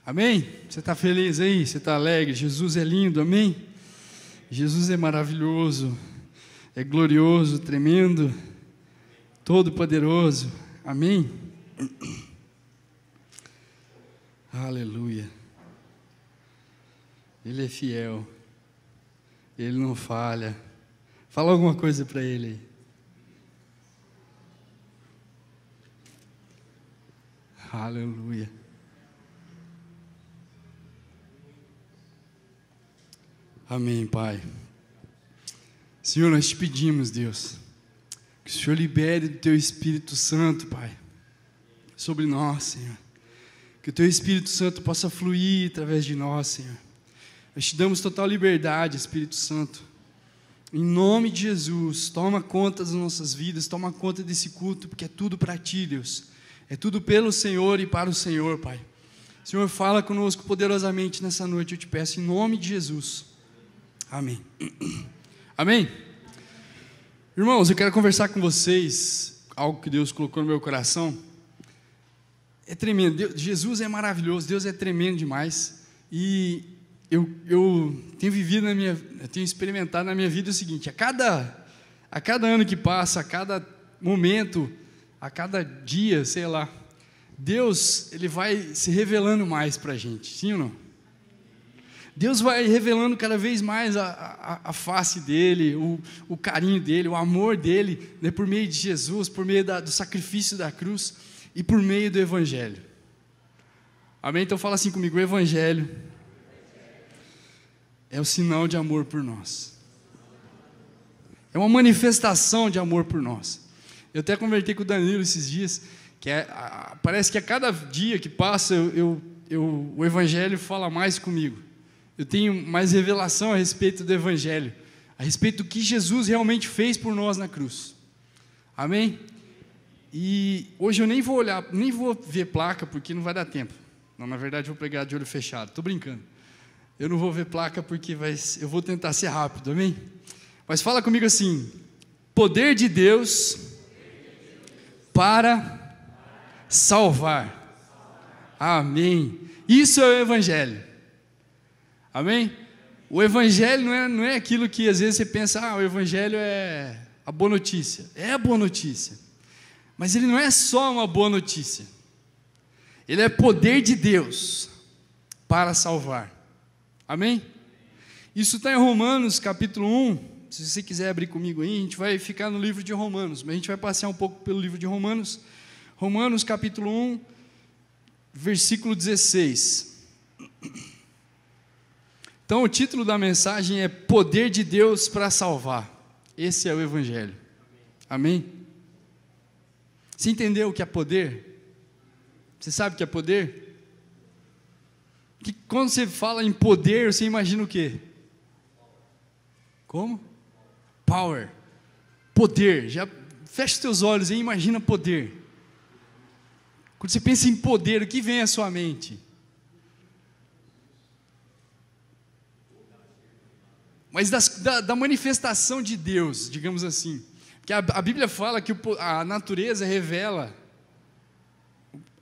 Amém? Você está feliz aí? Você está alegre? Jesus é lindo, amém? Jesus é maravilhoso, é glorioso, tremendo, todo-poderoso, amém? Aleluia. Ele é fiel, Ele não falha. Fala alguma coisa para Ele aí. Aleluia. Amém, Pai. Senhor, nós te pedimos, Deus, que o Senhor libere do Teu Espírito Santo, Pai, sobre nós, Senhor. Que o Teu Espírito Santo possa fluir através de nós, Senhor. Nós te damos total liberdade, Espírito Santo. Em nome de Jesus, toma conta das nossas vidas, toma conta desse culto, porque é tudo para Ti, Deus. É tudo pelo Senhor e para o Senhor, Pai. Senhor, fala conosco poderosamente nessa noite, eu te peço, em nome de Jesus. Amém. Amém? Irmãos, eu quero conversar com vocês, algo que Deus colocou no meu coração. É tremendo, Jesus é maravilhoso, Deus é tremendo demais. E eu tenho experimentado na minha vida o seguinte: a cada ano que passa, a cada momento, a cada dia, sei lá, Deus, Ele vai se revelando mais para a gente, sim ou não? Deus vai revelando cada vez mais a face dEle, o carinho dEle, o amor dEle, né, por meio de Jesus, por meio do sacrifício da cruz e por meio do Evangelho. Amém? Então fala assim comigo: o Evangelho é o sinal de amor por nós. É uma manifestação de amor por nós. Eu até conversei com o Danilo esses dias, que parece que a cada dia que passa, o Evangelho fala mais comigo. Eu tenho mais revelação a respeito do Evangelho, a respeito do que Jesus realmente fez por nós na cruz. Amém? E hoje eu nem vou ver placa, porque não vai dar tempo. Não, na verdade, eu vou pregar de olho fechado. Estou brincando. Eu não vou ver placa porque eu vou tentar ser rápido, amém? Mas fala comigo assim: poder de Deus para salvar. Amém. Isso é o Evangelho. Amém? O Evangelho não é aquilo que às vezes você pensa: o Evangelho é a boa notícia. É a boa notícia. Mas ele não é só uma boa notícia. Ele é poder de Deus para salvar. Amém? Isso está em Romanos capítulo 1. Se você quiser abrir comigo aí, a gente vai ficar no livro de Romanos, mas a gente vai passear um pouco pelo livro de Romanos. Romanos capítulo 1, versículo 16. Então o título da mensagem é Poder de Deus para salvar. Esse é o Evangelho. Amém? Você entendeu o que é poder? Você sabe o que é poder? Que quando você fala em poder, você imagina o quê? Como? Power. Poder. Já fecha os teus olhos e imagina poder. Quando você pensa em poder, o que vem à sua mente? Mas da manifestação de Deus, digamos assim. Porque a Bíblia fala que a natureza revela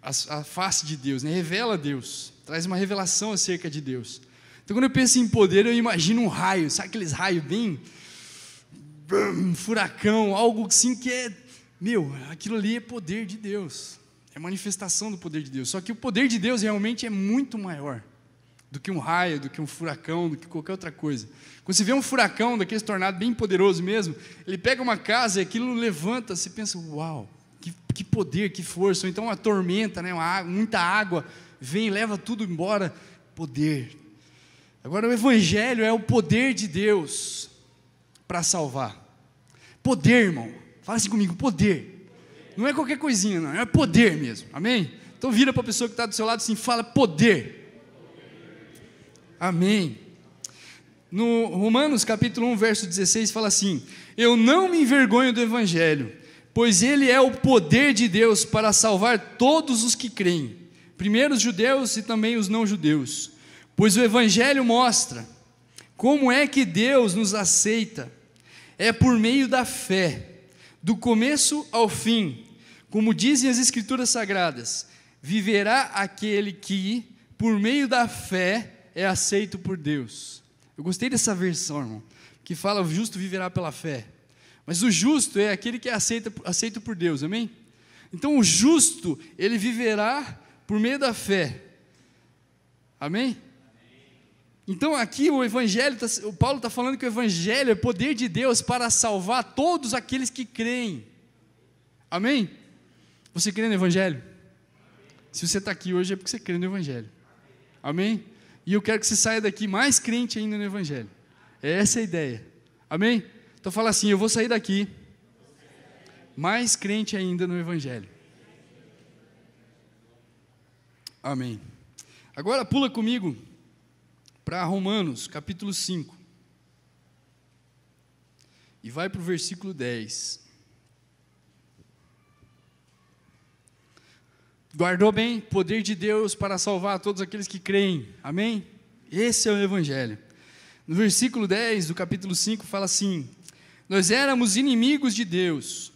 a face de Deus, né? Revela Deus, traz uma revelação acerca de Deus. Então quando eu penso em poder, eu imagino um raio, sabe aqueles raios bem... um furacão, algo assim que é... aquilo ali é poder de Deus, é manifestação do poder de Deus. Só que o poder de Deus realmente é muito maior do que um raio, do que um furacão, do que qualquer outra coisa. Quando você vê um furacão, daquele tornado bem poderoso mesmo, ele pega uma casa e aquilo levanta, você pensa: uau, que poder, que força. Ou então uma tormenta, né, muita água, vem e leva tudo embora. Poder. Agora o Evangelho é o poder de Deus para salvar. Poder, irmão. Fala assim comigo: poder. Não é qualquer coisinha, não, é poder mesmo, amém? Então vira para a pessoa que está do seu lado assim, fala: poder. Amém. No Romanos capítulo 1, verso 16, fala assim: eu não me envergonho do Evangelho, pois ele é o poder de Deus para salvar todos os que creem, primeiro os judeus e também os não judeus, pois o Evangelho mostra como é que Deus nos aceita, é por meio da fé, do começo ao fim, como dizem as Escrituras Sagradas: viverá aquele que, por meio da fé, é aceito por Deus. Eu gostei dessa versão, irmão, que fala: o justo viverá pela fé. Mas o justo é aquele que é aceito por Deus, amém? Então o justo, ele viverá por meio da fé, amém? Então aqui o Evangelho, o Paulo está falando que o Evangelho é poder de Deus para salvar todos aqueles que creem, amém? Você crê no Evangelho? Se você está aqui hoje é porque você crê no Evangelho, amém? E eu quero que você saia daqui mais crente ainda no Evangelho, essa é a ideia, amém? Então fala assim: eu vou sair daqui mais crente ainda no Evangelho, amém? Agora pula comigo para Romanos, capítulo 5, e vai para o versículo 10. Guardou bem? Poder de Deus para salvar todos aqueles que creem, amém? Esse é o Evangelho. No versículo 10 do capítulo 5 fala assim: nós éramos inimigos de Deus,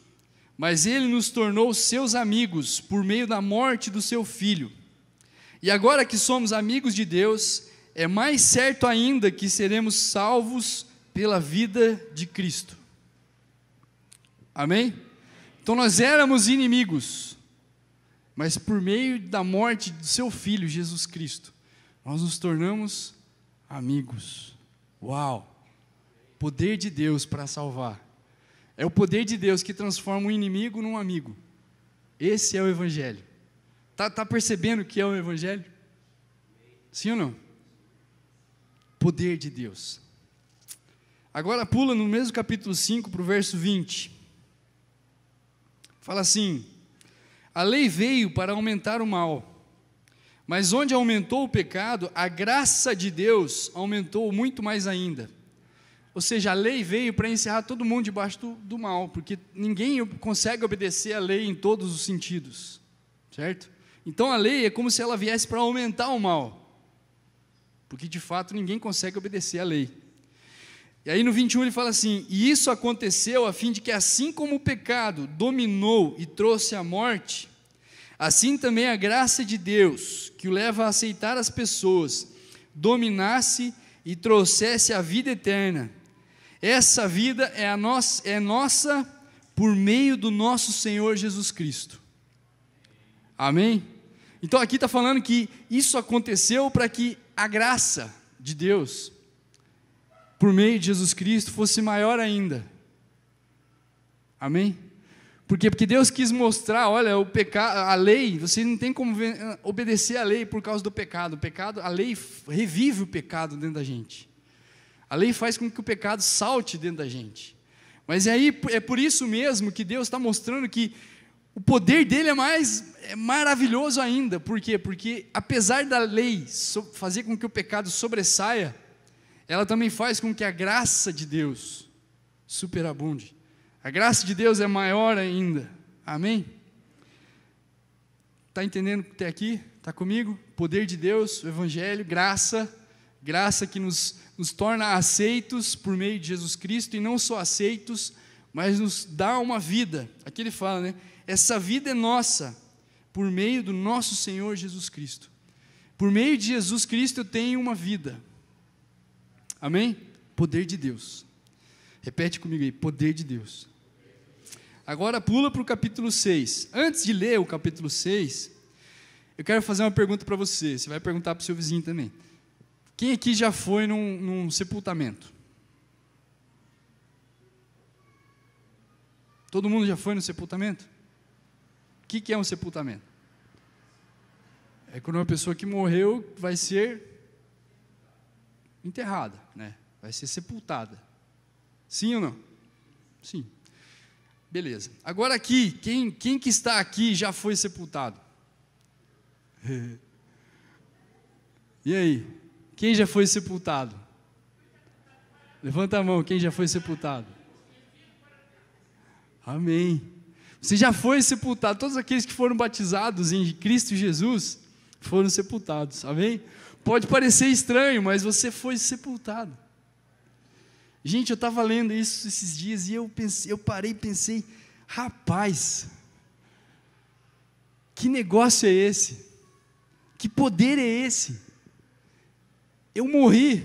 mas Ele nos tornou seus amigos por meio da morte do seu Filho. E agora que somos amigos de Deus, é mais certo ainda que seremos salvos pela vida de Cristo. Amém? Então nós éramos inimigos, mas por meio da morte do seu Filho, Jesus Cristo, nós nos tornamos amigos. Uau! Poder de Deus para salvar. É o poder de Deus que transforma um inimigo num amigo. Esse é o Evangelho. Tá percebendo o que é o Evangelho? Sim ou não? Poder de Deus. Agora pula no mesmo capítulo 5 para o verso 20. Fala assim: a lei veio para aumentar o mal, mas onde aumentou o pecado, a graça de Deus aumentou muito mais ainda. Ou seja, a lei veio para encerrar todo mundo debaixo do mal, porque ninguém consegue obedecer a lei em todos os sentidos, certo? Então a lei é como se ela viesse para aumentar o mal, porque de fato ninguém consegue obedecer a lei. E aí no 21 ele fala assim: e isso aconteceu a fim de que, assim como o pecado dominou e trouxe a morte, assim também a graça de Deus, que o leva a aceitar as pessoas, dominasse e trouxesse a vida eterna. Essa vida é nossa por meio do nosso Senhor Jesus Cristo. Amém? Então aqui está falando que isso aconteceu para que a graça de Deus, por meio de Jesus Cristo, fosse maior ainda. Amém? Por quê? Porque Deus quis mostrar: olha, o pecado, a lei, você não tem como obedecer a lei por causa do pecado. O pecado, a lei revive o pecado dentro da gente. A lei faz com que o pecado salte dentro da gente. Mas aí é por isso mesmo que Deus está mostrando que o poder dele é maravilhoso ainda. Por quê? Porque apesar da lei fazer com que o pecado sobressaia, ela também faz com que a graça de Deus superabunde. A graça de Deus é maior ainda. Amém? Está entendendo até aqui? Está comigo? Poder de Deus, o Evangelho, graça que nos torna aceitos por meio de Jesus Cristo, e não só aceitos, mas nos dá uma vida. Aqui ele fala, né? Essa vida é nossa, por meio do nosso Senhor Jesus Cristo. Por meio de Jesus Cristo eu tenho uma vida. Amém? Poder de Deus. Repete comigo aí: poder de Deus. Agora pula para o capítulo 6. Antes de ler o capítulo 6, eu quero fazer uma pergunta para você. Você vai perguntar para o seu vizinho também. Quem aqui já foi num sepultamento? Todo mundo já foi no sepultamento? O que é um sepultamento? É quando uma pessoa que morreu vai ser enterrada, né? Vai ser sepultada. Sim ou não? Sim. Beleza. Agora aqui, quem que está aqui já foi sepultado? E aí? Quem já foi sepultado? Levanta a mão, quem já foi sepultado? Amém. Você já foi sepultado. Todos aqueles que foram batizados em Cristo Jesus foram sepultados. Amém? Pode parecer estranho, mas você foi sepultado. Gente, eu estava lendo isso esses dias e eu parei e pensei: rapaz, que negócio é esse? Que poder é esse? Eu morri,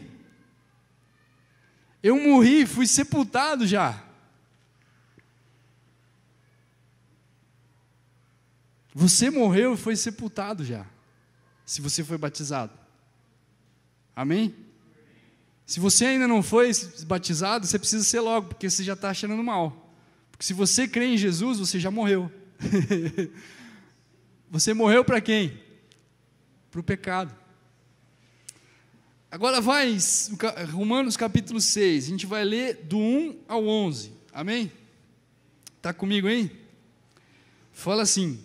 fui sepultado já. Você morreu e foi sepultado já, se você foi batizado. Amém? Se você ainda não foi batizado, você precisa ser logo, porque você já está cheirando mal. Porque se você crê em Jesus, você já morreu. Você morreu para quem? Para o pecado. Agora vai, Romanos capítulo 6, a gente vai ler do 1 ao 11, amém? Está comigo aí? Fala assim: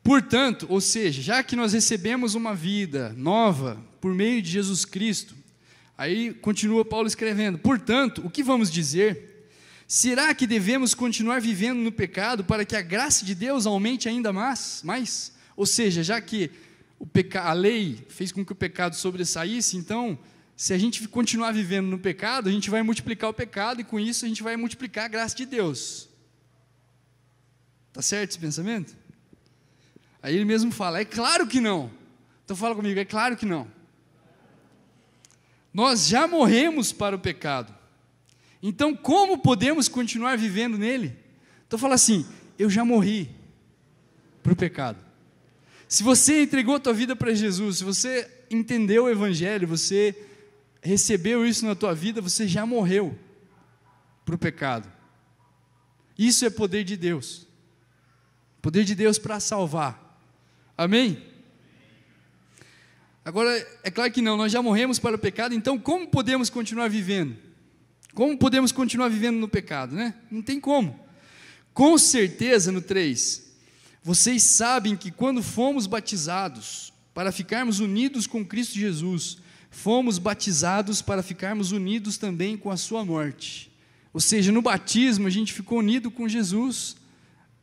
portanto, ou seja, já que nós recebemos uma vida nova por meio de Jesus Cristo, aí continua Paulo escrevendo: portanto, o que vamos dizer? Será que devemos continuar vivendo no pecado para que a graça de Deus aumente ainda mais? Ou seja, já que a lei fez com que o pecado sobressaísse, então, se a gente continuar vivendo no pecado, a gente vai multiplicar o pecado, e com isso a gente vai multiplicar a graça de Deus. Está certo esse pensamento? Aí ele mesmo fala: é claro que não. Então fala comigo: é claro que não. Nós já morremos para o pecado, então como podemos continuar vivendo nele? Então fala assim: eu já morri para o pecado. Se você entregou a tua vida para Jesus, se você entendeu o Evangelho, você recebeu isso na tua vida, você já morreu para o pecado. Isso é poder de Deus. Poder de Deus para salvar. Amém? Agora, é claro que não, nós já morremos para o pecado, então como podemos continuar vivendo? Como podemos continuar vivendo no pecado, né? Não tem como. Com certeza, no 3, vocês sabem que quando fomos batizados para ficarmos unidos com Cristo Jesus, fomos batizados para ficarmos unidos também com a sua morte. Ou seja, no batismo a gente ficou unido com Jesus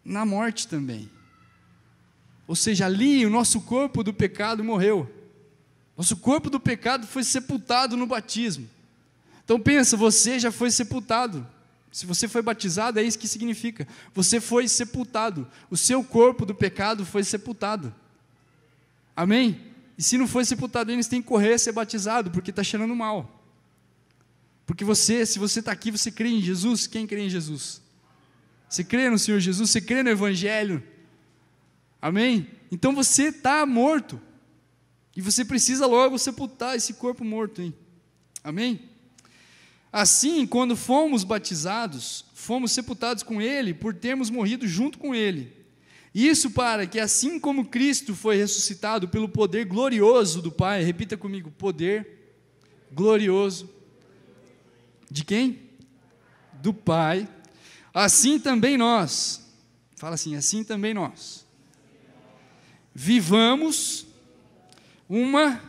na morte também. Ou seja, ali o nosso corpo do pecado morreu. Nosso corpo do pecado foi sepultado no batismo. Então pensa, você já foi sepultado. Se você foi batizado, é isso que significa. Você foi sepultado. O seu corpo do pecado foi sepultado. Amém? E se não foi sepultado ainda, você tem que correr, ser batizado, porque está cheirando mal. Porque se você está aqui, você crê em Jesus. Quem crê em Jesus? Você crê no Senhor Jesus? Você crê no Evangelho? Amém? Então você está morto. E você precisa logo sepultar esse corpo morto, hein? Amém? Assim, quando fomos batizados, fomos sepultados com Ele, por termos morrido junto com Ele. Isso para que, assim como Cristo foi ressuscitado pelo poder glorioso do Pai, repita comigo: poder glorioso. De quem? Do Pai. Assim também nós, fala assim, assim também nós, vivamos uma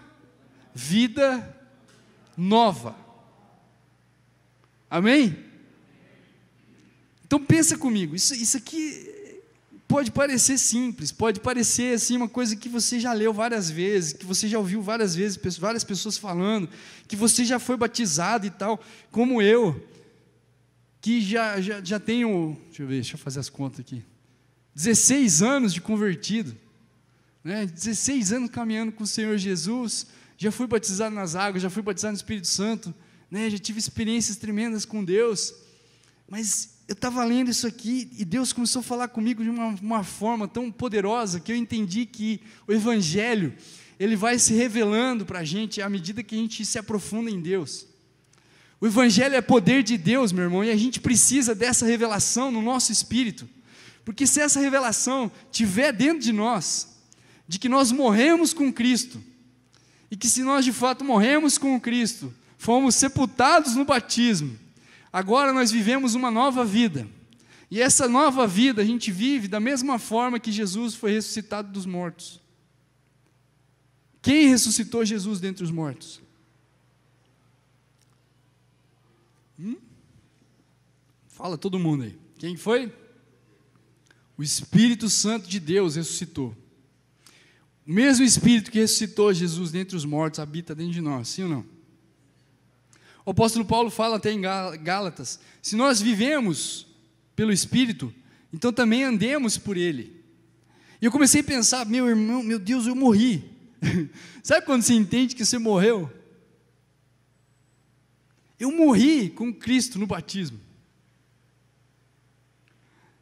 vida nova. Amém? Então pensa comigo, isso aqui pode parecer simples, pode parecer assim uma coisa que você já leu várias vezes, que você já ouviu várias vezes, várias pessoas falando, que você já foi batizado e tal, como eu, que já tenho, deixa eu fazer as contas aqui, 16 anos de convertido, né? 16 anos caminhando com o Senhor Jesus, já fui batizado nas águas, já fui batizado no Espírito Santo, né? Já tive experiências tremendas com Deus, mas eu estava lendo isso aqui e Deus começou a falar comigo de uma forma tão poderosa que eu entendi que o Evangelho, ele vai se revelando para a gente à medida que a gente se aprofunda em Deus. O Evangelho é poder de Deus, meu irmão, e a gente precisa dessa revelação no nosso espírito, porque se essa revelação estiver dentro de nós, de que nós morremos com Cristo, e que se nós de fato morremos com Cristo, fomos sepultados no batismo, agora nós vivemos uma nova vida, e essa nova vida a gente vive da mesma forma que Jesus foi ressuscitado dos mortos. Quem ressuscitou Jesus dentre os mortos? Fala todo mundo aí. Quem foi? O Espírito Santo de Deus ressuscitou. O mesmo Espírito que ressuscitou Jesus dentre os mortos habita dentro de nós, sim ou não? O apóstolo Paulo fala até em Gálatas: se nós vivemos pelo Espírito, então também andemos por Ele. E eu comecei a pensar: meu irmão, meu Deus, eu morri. Sabe quando você entende que você morreu? Eu morri com Cristo no batismo.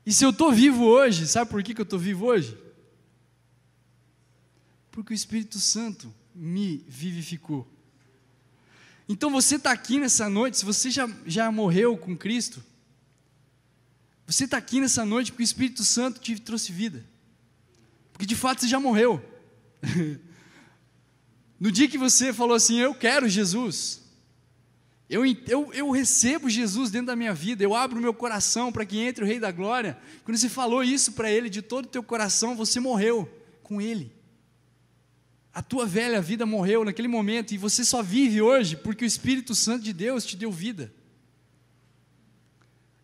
E se eu estou vivo hoje, sabe por que eu estou vivo hoje? Porque o Espírito Santo me vivificou. Então você está aqui nessa noite, se você já morreu com Cristo, você está aqui nessa noite porque o Espírito Santo te trouxe vida. Porque de fato você já morreu. No dia que você falou assim, eu quero Jesus, eu recebo Jesus dentro da minha vida, eu abro o meu coração para que entre o Rei da Glória. Quando você falou isso para Ele de todo o teu coração, você morreu com Ele. A tua velha vida morreu naquele momento e você só vive hoje porque o Espírito Santo de Deus te deu vida.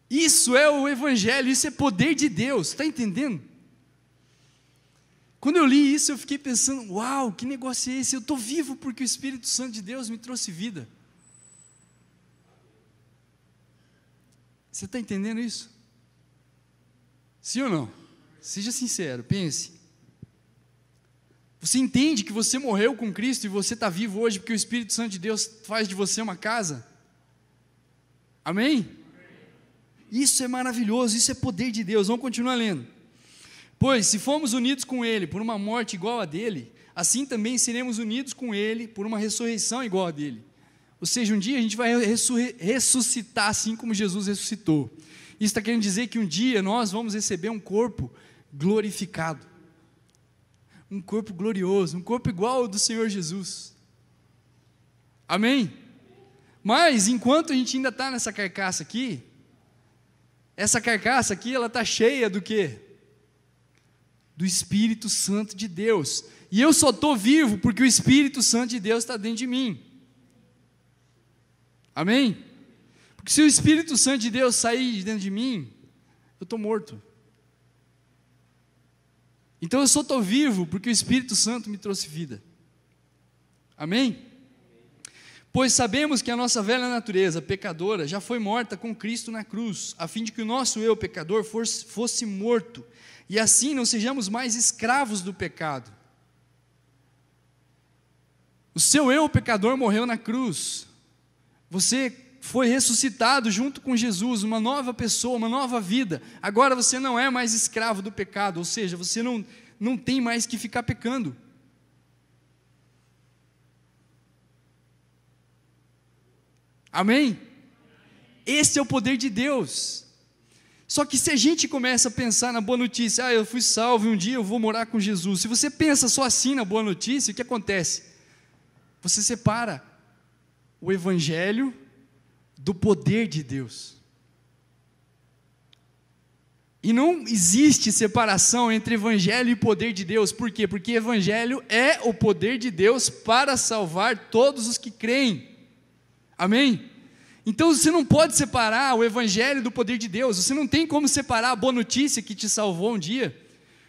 Isso é o Evangelho, isso é poder de Deus, está entendendo? Quando eu li isso, eu fiquei pensando, uau, que negócio é esse? Eu estou vivo porque o Espírito Santo de Deus me trouxe vida. Você está entendendo isso? Sim ou não? Seja sincero, pense. Você entende que você morreu com Cristo e você está vivo hoje porque o Espírito Santo de Deus faz de você uma casa? Amém? Isso é maravilhoso, isso é poder de Deus. Vamos continuar lendo. Pois, se fomos unidos com Ele por uma morte igual a dele, assim também seremos unidos com Ele por uma ressurreição igual a dele. Ou seja, um dia a gente vai ressuscitar assim como Jesus ressuscitou. Isso está querendo dizer que um dia nós vamos receber um corpo glorificado. Um corpo glorioso, um corpo igual ao do Senhor Jesus. Amém? Mas, enquanto a gente ainda está nessa carcaça aqui, essa carcaça aqui, ela está cheia do quê? Do Espírito Santo de Deus. E eu só estou vivo porque o Espírito Santo de Deus está dentro de mim. Amém? Porque se o Espírito Santo de Deus sair de dentro de mim, eu estou morto. Então eu só estou vivo porque o Espírito Santo me trouxe vida. Amém? Pois sabemos que a nossa velha natureza pecadora já foi morta com Cristo na cruz, a fim de que o nosso eu pecador fosse morto, e assim não sejamos mais escravos do pecado. O seu eu pecador morreu na cruz, você foi ressuscitado junto com Jesus, uma nova pessoa, uma nova vida. Agora você não é mais escravo do pecado, ou seja, você não tem mais que ficar pecando. Amém? Esse é o poder de Deus. Só que se a gente começa a pensar na boa notícia, eu fui salvo e um dia eu vou morar com Jesus. Se você pensa só assim na boa notícia, o que acontece? Você separa o Evangelho do poder de Deus. E não existe separação entre Evangelho e poder de Deus. Por quê? Porque Evangelho é o poder de Deus para salvar todos os que creem. Amém? Então você não pode separar o Evangelho do poder de Deus. Você não tem como separar a boa notícia que te salvou um dia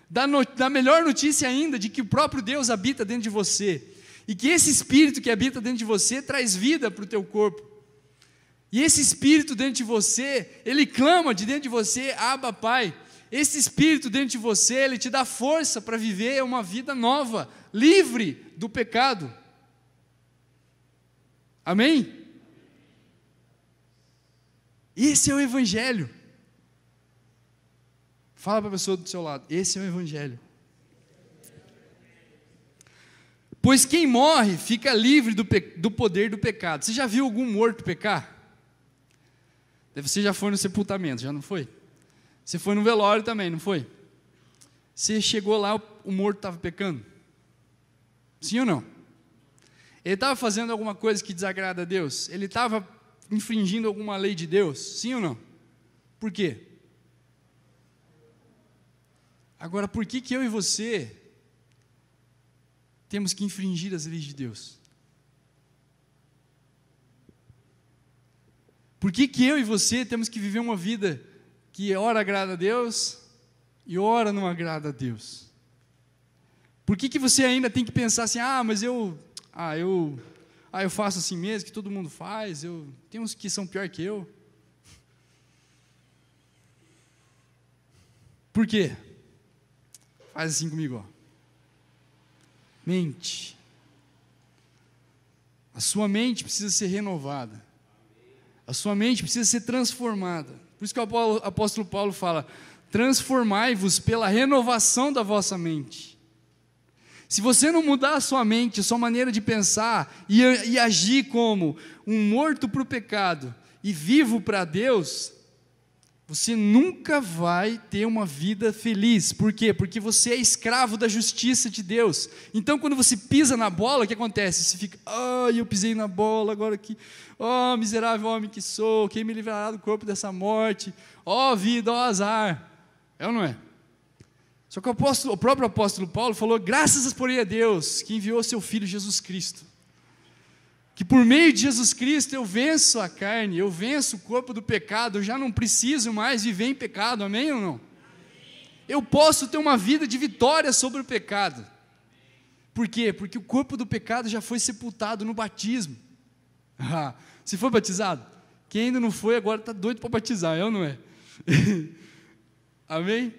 da melhor notícia ainda, de que o próprio Deus habita dentro de você. E que esse Espírito que habita dentro de você traz vida para o teu corpo. E esse Espírito dentro de você, ele clama de dentro de você, Abba, Pai. Esse Espírito dentro de você, ele te dá força para viver uma vida nova, livre do pecado. Amém? Esse é o Evangelho. Fala para a pessoa do seu lado, esse é o Evangelho. Pois quem morre fica livre do poder do pecado. Você já viu algum morto pecar? Você já foi no sepultamento, já não foi? Você foi no velório também, não foi? Você chegou lá, o morto estava pecando? Sim ou não? Ele estava fazendo alguma coisa que desagrada a Deus? Ele estava infringindo alguma lei de Deus? Sim ou não? Por quê? Agora, por que eu e você temos que infringir as leis de Deus? Por que eu e você temos que viver uma vida que ora agrada a Deus e ora não agrada a Deus? Por que você ainda tem que pensar assim, mas eu faço assim mesmo, que todo mundo faz, tem uns que são pior que eu. Por quê? Faz assim comigo, ó. Mente. sua mente precisa ser renovada. A sua mente precisa ser transformada. Por isso que o apóstolo Paulo fala: transformai-vos pela renovação da vossa mente. Se você não mudar a sua mente, a sua maneira de pensar e agir como um morto para o pecado e vivo para Deus, você nunca vai ter uma vida feliz. Por quê? Porque você é escravo da justiça de Deus. Então, quando você pisa na bola, o que acontece? Você fica: eu pisei na bola, agora que, miserável homem que sou, quem me livrará do corpo dessa morte? Vida, azar. É ou não é? Só que o próprio apóstolo Paulo falou: graças, porém, a Deus, que enviou seu Filho Jesus Cristo, que por meio de Jesus Cristo eu venço a carne, eu venço o corpo do pecado, eu já não preciso mais viver em pecado, amém ou não? Eu posso ter uma vida de vitória sobre o pecado. Por quê? Porque o corpo do pecado já foi sepultado no batismo. Você foi batizado? Quem ainda não foi, agora está doido para batizar, é ou não é? Amém?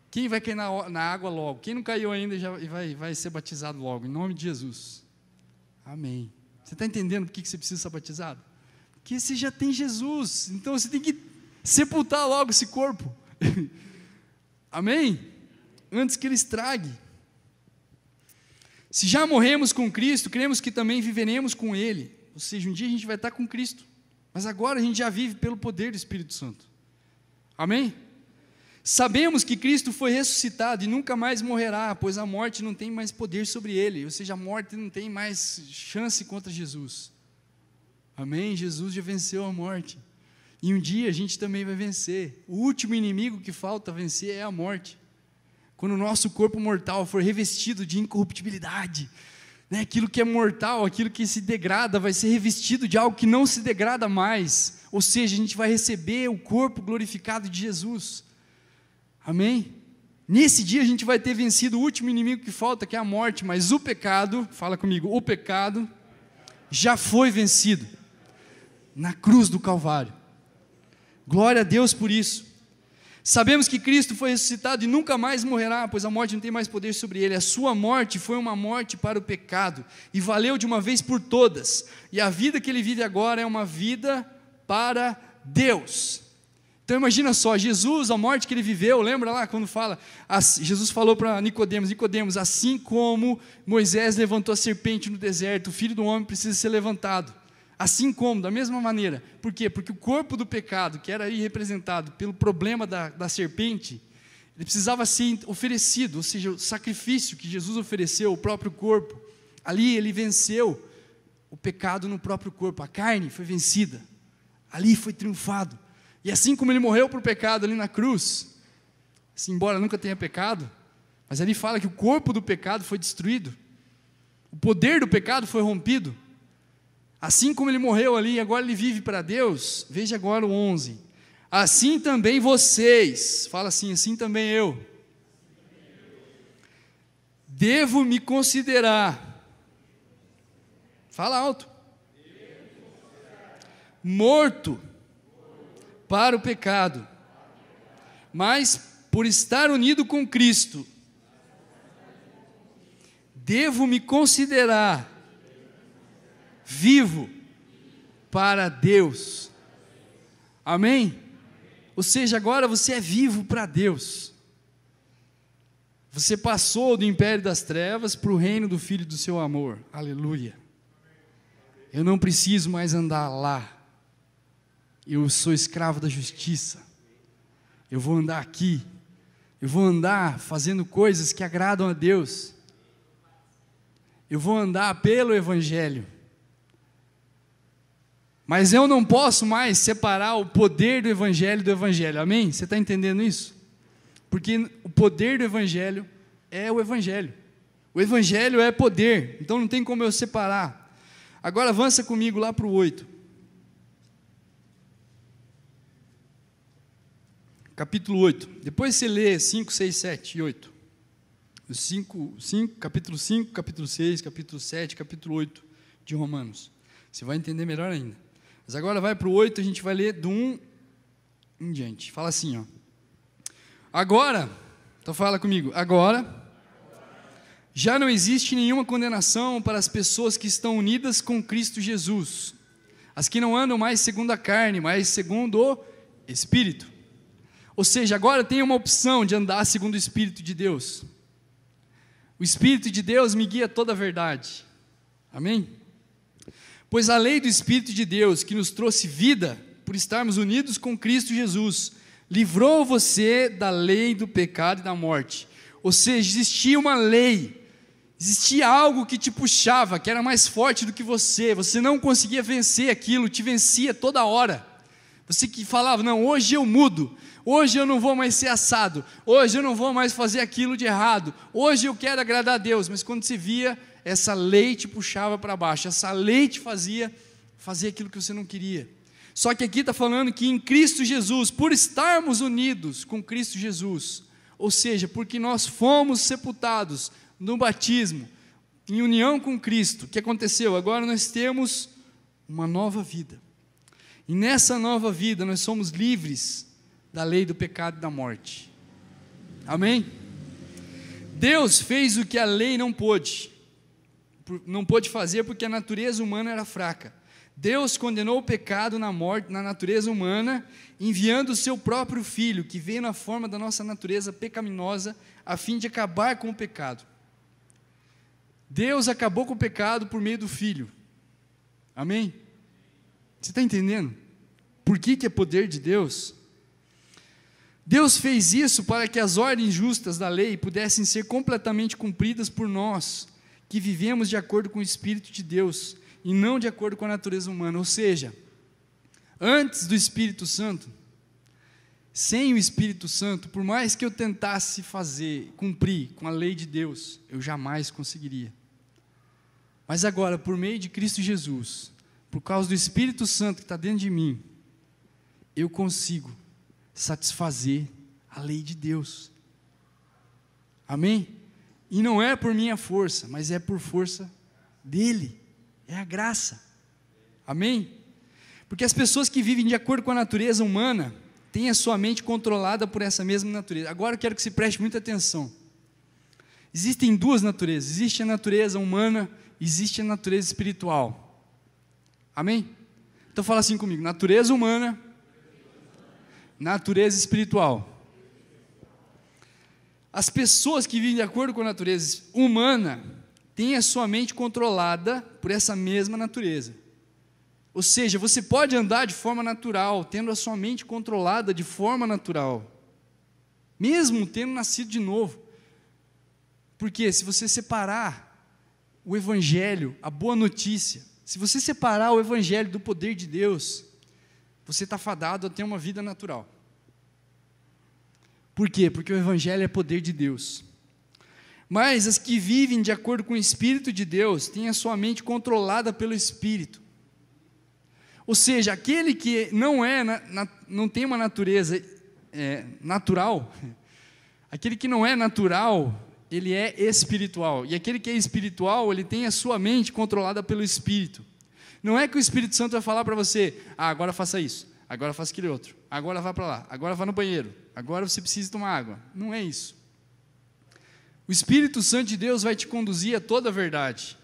Quem vai cair na água logo? Quem não caiu ainda já vai ser batizado logo, em nome de Jesus. Amém. Você está entendendo por que você precisa ser batizado? Porque você já tem Jesus, então você tem que sepultar logo esse corpo. Amém? Antes que ele estrague. Se já morremos com Cristo, cremos que também viveremos com Ele. Ou seja, um dia a gente vai estar com Cristo, mas agora a gente já vive pelo poder do Espírito Santo. Amém? Sabemos que Cristo foi ressuscitado e nunca mais morrerá, pois a morte não tem mais poder sobre ele, ou seja, a morte não tem mais chance contra Jesus. Amém? Jesus já venceu a morte, e um dia a gente também vai vencer. O último inimigo que falta vencer é a morte. Quando o nosso corpo mortal for revestido de incorruptibilidade, aquilo que é mortal, aquilo que se degrada, vai ser revestido de algo que não se degrada mais, ou seja, a gente vai receber o corpo glorificado de Jesus. Amém? Nesse dia a gente vai ter vencido o último inimigo que falta, que é a morte, mas o pecado, fala comigo, o pecado já foi vencido na cruz do Calvário. Glória a Deus por isso. Sabemos que Cristo foi ressuscitado e nunca mais morrerá, pois a morte não tem mais poder sobre ele. A sua morte foi uma morte para o pecado e valeu de uma vez por todas. E a vida que ele vive agora é uma vida para Deus. Então imagina só, Jesus, a morte que ele viveu, lembra lá quando fala, Jesus falou para Nicodemos, assim como Moisés levantou a serpente no deserto, o Filho do Homem precisa ser levantado. Assim como, da mesma maneira. Por quê? Porque o corpo do pecado, que era aí representado pelo problema da serpente, ele precisava ser oferecido, ou seja, o sacrifício que Jesus ofereceu, o próprio corpo, ali ele venceu o pecado no próprio corpo, a carne foi vencida, ali foi triunfado. E assim como ele morreu para o pecado ali na cruz, assim, embora nunca tenha pecado, mas ali fala que o corpo do pecado foi destruído, o poder do pecado foi rompido. Assim como ele morreu ali, agora ele vive para Deus. Veja agora o 11. Assim também vocês, fala assim também eu, devo me considerar, fala alto, morto para o pecado, mas por estar unido com Cristo, devo me considerar vivo para Deus. Amém? Ou seja, agora você é vivo para Deus. Você passou do império das trevas para o reino do Filho do seu amor. Aleluia. Eu não preciso mais andar lá. Eu sou escravo da justiça. Eu vou andar aqui. Eu vou andar fazendo coisas que agradam a Deus. Eu vou andar pelo Evangelho. Mas eu não posso mais separar o poder do Evangelho do Evangelho. Amém? Você está entendendo isso? Porque o poder do Evangelho é o Evangelho. O Evangelho é poder. Então não tem como eu separar. Agora avança comigo lá para o 8. Capítulo 8, depois você lê 5, 6, 7 e 8, capítulo 5, capítulo 6, capítulo 7, capítulo 8 de Romanos, você vai entender melhor ainda, mas agora vai para o 8, a gente vai ler do 1 em diante, fala assim, agora, então fala comigo, agora, Já não existe nenhuma condenação para as pessoas que estão unidas com Cristo Jesus, as que não andam mais segundo a carne, mas segundo o Espírito. Ou seja, agora tem uma opção de andar segundo o Espírito de Deus. O Espírito de Deus me guia a toda a verdade. Amém? Pois a lei do Espírito de Deus, que nos trouxe vida, por estarmos unidos com Cristo Jesus, livrou você da lei do pecado e da morte. Ou seja, existia uma lei, existia algo que te puxava, que era mais forte do que você não conseguia vencer aquilo, te vencia toda hora. Você que falava, não, hoje eu mudo, hoje eu não vou mais ser assado, hoje eu não vou mais fazer aquilo de errado, hoje eu quero agradar a Deus. Mas quando você via, essa lei te puxava para baixo, essa lei te fazia fazer aquilo que você não queria. Só que aqui está falando que em Cristo Jesus, por estarmos unidos com Cristo Jesus, ou seja, porque nós fomos sepultados no batismo, em união com Cristo, o que aconteceu? Agora nós temos uma nova vida, e nessa nova vida nós somos livres da lei do pecado e da morte. Amém? Deus fez o que a lei não pôde fazer, porque a natureza humana era fraca. Deus condenou o pecado na morte, na natureza humana, enviando o seu próprio Filho, que veio na forma da nossa natureza pecaminosa, a fim de acabar com o pecado. Deus acabou com o pecado por meio do Filho. Amém? Você está entendendo? Por que é poder de Deus? Deus fez isso para que as ordens justas da lei pudessem ser completamente cumpridas por nós, que vivemos de acordo com o Espírito de Deus, e não de acordo com a natureza humana. Ou seja, antes do Espírito Santo, sem o Espírito Santo, por mais que eu tentasse cumprir com a lei de Deus, eu jamais conseguiria. Mas agora, por meio de Cristo Jesus, por causa do Espírito Santo que está dentro de mim, eu consigo satisfazer a lei de Deus. Amém? E não é por minha força, mas é por força dele. É a graça. Amém? Porque as pessoas que vivem de acordo com a natureza humana têm a sua mente controlada por essa mesma natureza. Agora eu quero que você preste muita atenção. Existem duas naturezas. Existe a natureza humana, existe a natureza espiritual. Amém? Então fala assim comigo: natureza humana, natureza espiritual. As pessoas que vivem de acordo com a natureza humana têm a sua mente controlada por essa mesma natureza. Ou seja, você pode andar de forma natural, tendo a sua mente controlada de forma natural, mesmo tendo nascido de novo. Porque se você separar o Evangelho, a boa notícia, se você separar o Evangelho do poder de Deus, você está fadado a ter uma vida natural. Por quê? Porque o Evangelho é poder de Deus. Mas as que vivem de acordo com o Espírito de Deus têm a sua mente controlada pelo Espírito. Ou seja, aquele que não tem uma natureza natural, aquele que não é natural, ele é espiritual. E aquele que é espiritual, ele tem a sua mente controlada pelo Espírito. Não é que o Espírito Santo vai falar para você: agora faça isso, agora faça aquele outro, agora vá para lá, agora vá no banheiro, agora você precisa tomar água. Não é isso. O Espírito Santo de Deus vai te conduzir a toda a verdade.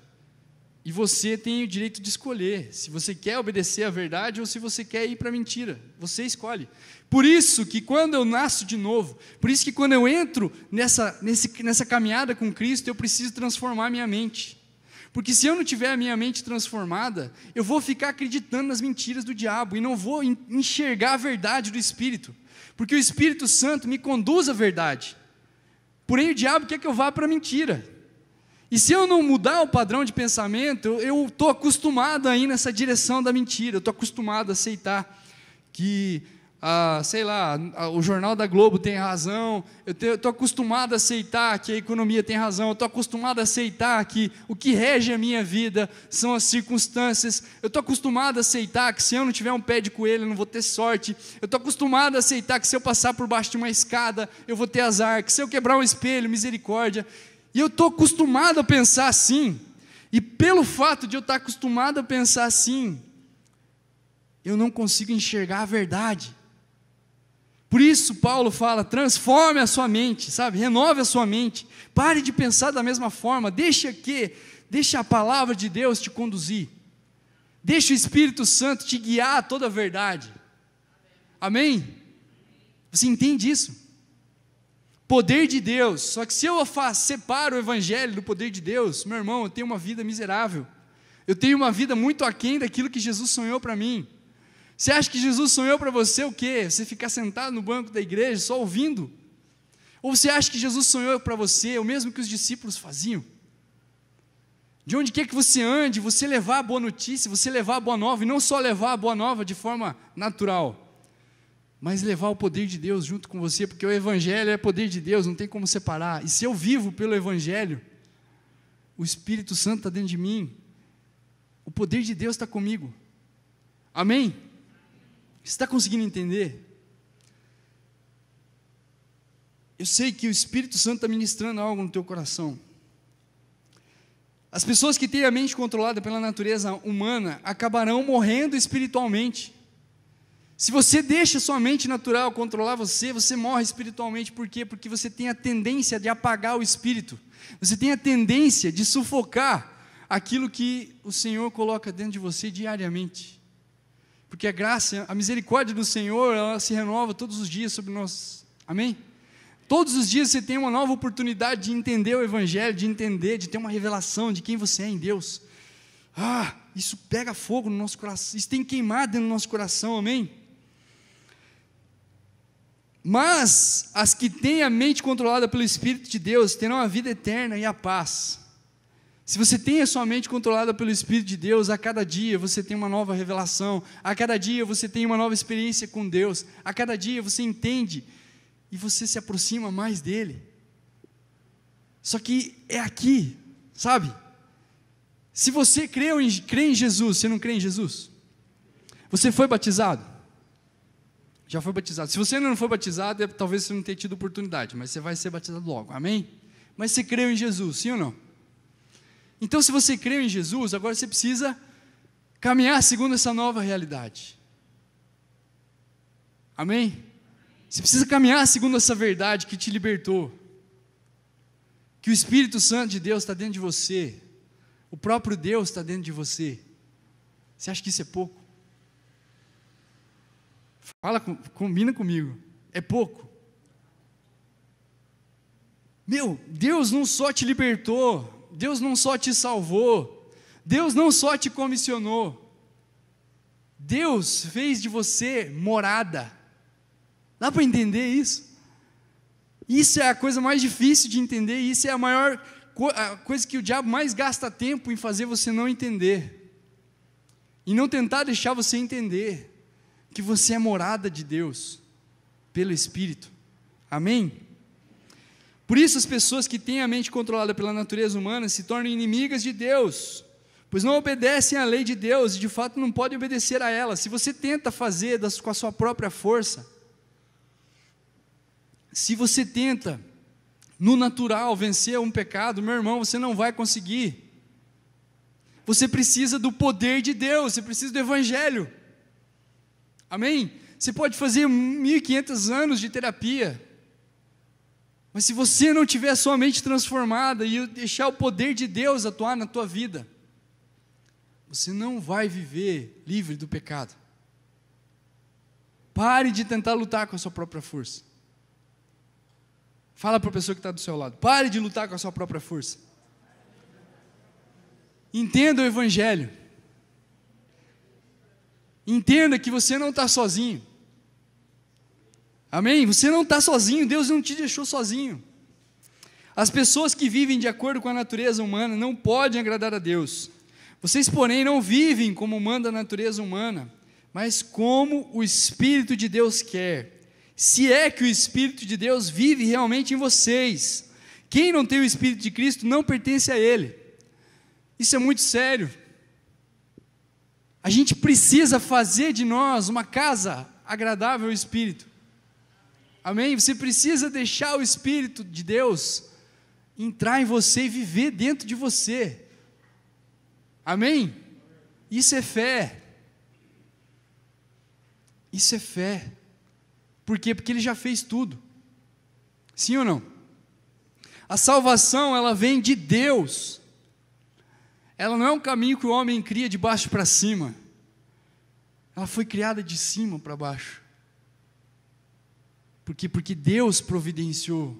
E você tem o direito de escolher se você quer obedecer à verdade ou se você quer ir para a mentira. Você escolhe. Por isso que quando eu nasço de novo, por isso que quando eu entro nessa caminhada com Cristo, eu preciso transformar minha mente. Porque se eu não tiver a minha mente transformada, eu vou ficar acreditando nas mentiras do diabo e não vou enxergar a verdade do Espírito. Porque o Espírito Santo me conduz à verdade. Porém o diabo quer que eu vá para a mentira. E se eu não mudar o padrão de pensamento, eu estou acostumado a ir nessa direção da mentira. Eu estou acostumado a aceitar que, o Jornal da Globo tem razão. Eu estou acostumado a aceitar que a economia tem razão. Eu estou acostumado a aceitar que o que rege a minha vida são as circunstâncias. Eu estou acostumado a aceitar que se eu não tiver um pé de coelho, eu não vou ter sorte. Eu estou acostumado a aceitar que se eu passar por baixo de uma escada, eu vou ter azar. Que se eu quebrar um espelho, misericórdia. E eu estou acostumado a pensar assim. E pelo fato de eu estar acostumado a pensar assim, eu não consigo enxergar a verdade. Por isso Paulo fala, transforme a sua mente, sabe? Renove a sua mente. Pare de pensar da mesma forma. Deixa a palavra de Deus te conduzir. Deixa o Espírito Santo te guiar a toda a verdade. Amém? Você entende isso? Poder de Deus. Só que se eu separo o Evangelho do poder de Deus, meu irmão, eu tenho uma vida miserável. Eu tenho uma vida muito aquém daquilo que Jesus sonhou para mim. Você acha que Jesus sonhou para você o quê? Você ficar sentado no banco da igreja só ouvindo? Ou você acha que Jesus sonhou para você o mesmo que os discípulos faziam? De onde quer que você ande, você levar a boa notícia, você levar a boa nova, e não só levar a boa nova de forma natural, mas levar o poder de Deus junto com você, porque o Evangelho é poder de Deus, não tem como separar. E se eu vivo pelo Evangelho, o Espírito Santo está dentro de mim, o poder de Deus está comigo. Amém? Você está conseguindo entender? Eu sei que o Espírito Santo está ministrando algo no teu coração. As pessoas que têm a mente controlada pela natureza humana acabarão morrendo espiritualmente. Se você deixa sua mente natural controlar você, você morre espiritualmente. Por quê? Porque você tem a tendência de apagar o espírito. Você tem a tendência de sufocar aquilo que o Senhor coloca dentro de você diariamente. Porque a graça, a misericórdia do Senhor, ela se renova todos os dias sobre nós. Amém? Todos os dias você tem uma nova oportunidade de entender o Evangelho, de entender, de ter uma revelação de quem você é em Deus. Isso pega fogo no nosso coração, isso tem que queimar dentro do nosso coração, amém? Mas as que têm a mente controlada pelo Espírito de Deus terão a vida eterna e a paz. Se você tem a sua mente controlada pelo Espírito de Deus, a cada dia você tem uma nova revelação, a cada dia você tem uma nova experiência com Deus, a cada dia você entende e você se aproxima mais dele. Só que é aqui, sabe? Se você crê em Jesus, você não crê em Jesus? Você foi batizado? Já foi batizado. Se você ainda não foi batizado, talvez você não tenha tido oportunidade, mas você vai ser batizado logo, amém? Mas você creu em Jesus, sim ou não? Então, se você creu em Jesus, agora você precisa caminhar segundo essa nova realidade. Amém? Você precisa caminhar segundo essa verdade que te libertou. Que o Espírito Santo de Deus está dentro de você. O próprio Deus está dentro de você. Você acha que isso é pouco? Combina comigo. É pouco? Deus não só te libertou, Deus não só te salvou, Deus não só te comissionou, Deus fez de você morada. Dá para entender isso? Isso é a coisa mais difícil de entender, isso é a maior coisa que o diabo mais gasta tempo em fazer você não entender, e não tentar deixar você entender, que você é morada de Deus, pelo Espírito, amém? Por isso as pessoas que têm a mente controlada pela natureza humana se tornam inimigas de Deus, pois não obedecem à lei de Deus, e de fato não podem obedecer a ela. Se você tenta fazer com a sua própria força, se você tenta, no natural, vencer um pecado, meu irmão, você não vai conseguir. Você precisa do poder de Deus, você precisa do Evangelho. Amém? Você pode fazer 1.500 anos de terapia, mas se você não tiver a sua mente transformada e deixar o poder de Deus atuar na tua vida, você não vai viver livre do pecado. Pare de tentar lutar com a sua própria força. Fala para a pessoa que está do seu lado, pare de lutar com a sua própria força. Entenda o Evangelho. Entenda que você não está sozinho. Amém? Você não está sozinho, Deus não te deixou sozinho. As pessoas que vivem de acordo com a natureza humana não podem agradar a Deus. Vocês, porém, não vivem como manda a natureza humana, mas como o Espírito de Deus quer. Se é que o Espírito de Deus vive realmente em vocês. Quem não tem o Espírito de Cristo não pertence a Ele. Isso é muito sério. A gente precisa fazer de nós uma casa agradável ao Espírito. Amém? Você precisa deixar o Espírito de Deus entrar em você e viver dentro de você. Amém? Isso é fé. Isso é fé. Por quê? Porque Ele já fez tudo. Sim ou não? A salvação, ela vem de Deus. Ela não é um caminho que o homem cria de baixo para cima. Ela foi criada de cima para baixo. Por quê? Porque Deus providenciou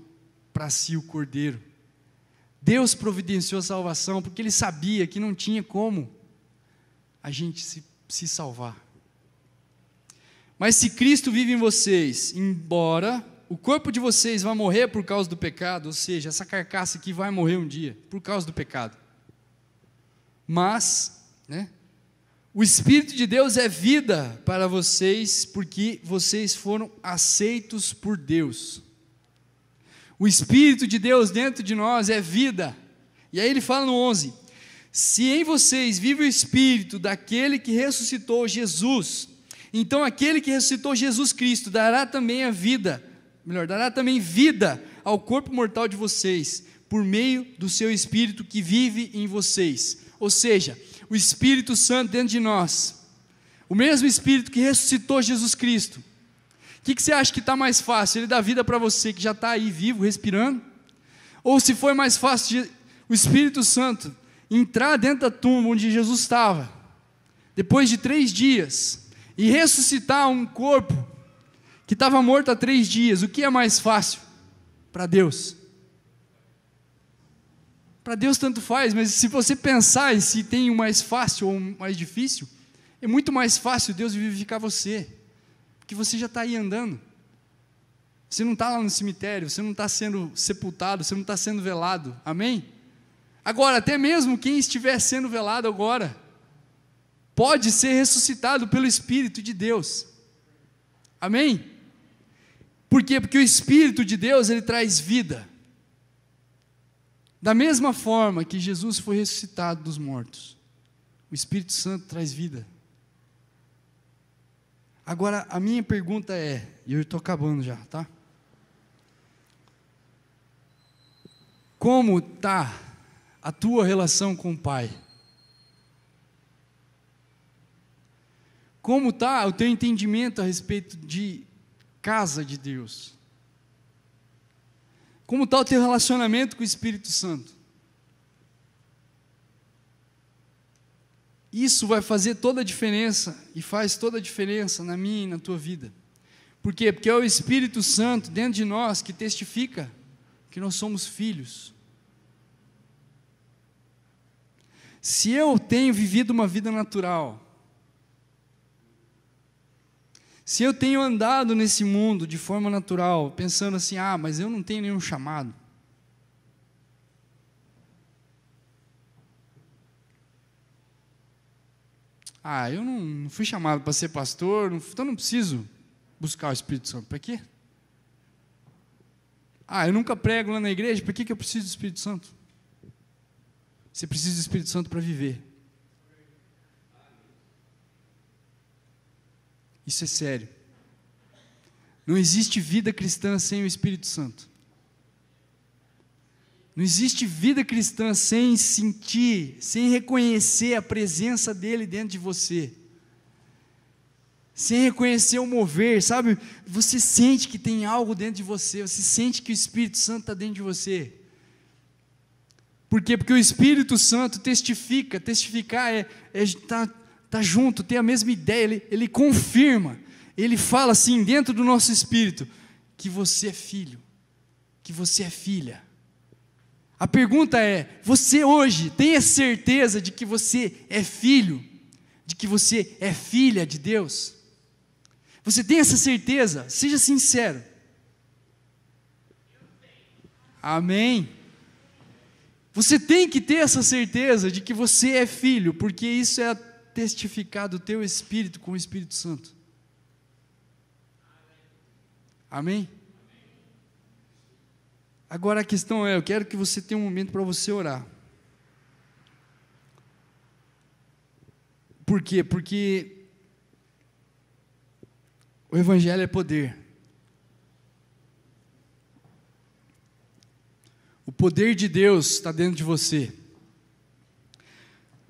para si o Cordeiro. Deus providenciou a salvação, porque Ele sabia que não tinha como a gente se salvar. Mas se Cristo vive em vocês, embora o corpo de vocês vá morrer por causa do pecado, ou seja, essa carcaça aqui vai morrer um dia, por causa do pecado. Mas, o Espírito de Deus é vida para vocês, porque vocês foram aceitos por Deus. O Espírito de Deus dentro de nós é vida. E aí ele fala no 11, se em vocês vive o Espírito daquele que ressuscitou Jesus, então aquele que ressuscitou Jesus Cristo dará também vida ao corpo mortal de vocês, por meio do seu Espírito que vive em vocês. Ou seja, o Espírito Santo dentro de nós, o mesmo Espírito que ressuscitou Jesus Cristo. O que você acha que está mais fácil? Ele dá vida para você que já está aí vivo, respirando? Ou se foi mais fácil o Espírito Santo entrar dentro da tumba onde Jesus estava, depois de 3 dias, e ressuscitar um corpo que estava morto há 3 dias, o que é mais fácil para Deus? Para Deus tanto faz, mas se você pensar em se tem o mais fácil ou o mais difícil, é muito mais fácil Deus vivificar você, porque você já está aí andando, você não está lá no cemitério, você não está sendo sepultado, você não está sendo velado, amém? Agora, até mesmo quem estiver sendo velado agora, pode ser ressuscitado pelo Espírito de Deus, amém? Por quê? Porque o Espírito de Deus, ele traz vida, da mesma forma que Jesus foi ressuscitado dos mortos, o Espírito Santo traz vida. Agora, a minha pergunta é, e eu estou acabando já, tá? Como está a tua relação com o Pai? Como está o teu entendimento a respeito de casa de Deus? Como está o teu relacionamento com o Espírito Santo? Isso vai fazer toda a diferença, e faz toda a diferença na minha e na tua vida. Por quê? Porque é o Espírito Santo dentro de nós que testifica que nós somos filhos. Se eu tenho vivido uma vida natural, se eu tenho andado nesse mundo de forma natural, pensando assim, mas eu não tenho nenhum chamado. Eu não fui chamado para ser pastor, então não preciso buscar o Espírito Santo. Para quê? Eu nunca prego lá na igreja, para que eu preciso do Espírito Santo? Você precisa do Espírito Santo para viver. Isso é sério. Não existe vida cristã sem o Espírito Santo. Não existe vida cristã sem sentir, sem reconhecer a presença dele dentro de você. Sem reconhecer o mover, sabe? Você sente que tem algo dentro de você, você sente que o Espírito Santo está dentro de você. Por quê? Porque o Espírito Santo testifica, testificar tá junto, tem a mesma ideia, ele confirma, ele fala assim dentro do nosso espírito, que você é filho, que você é filha. A pergunta é, você hoje tem a certeza de que você é filho, de que você é filha de Deus? Você tem essa certeza? Seja sincero. Amém. Você tem que ter essa certeza de que você é filho, porque isso é testificar do teu espírito com o Espírito Santo. Amém? Agora a questão é, eu quero que você tenha um momento para você orar. Por quê? Porque o Evangelho é poder. O poder de Deus está dentro de você.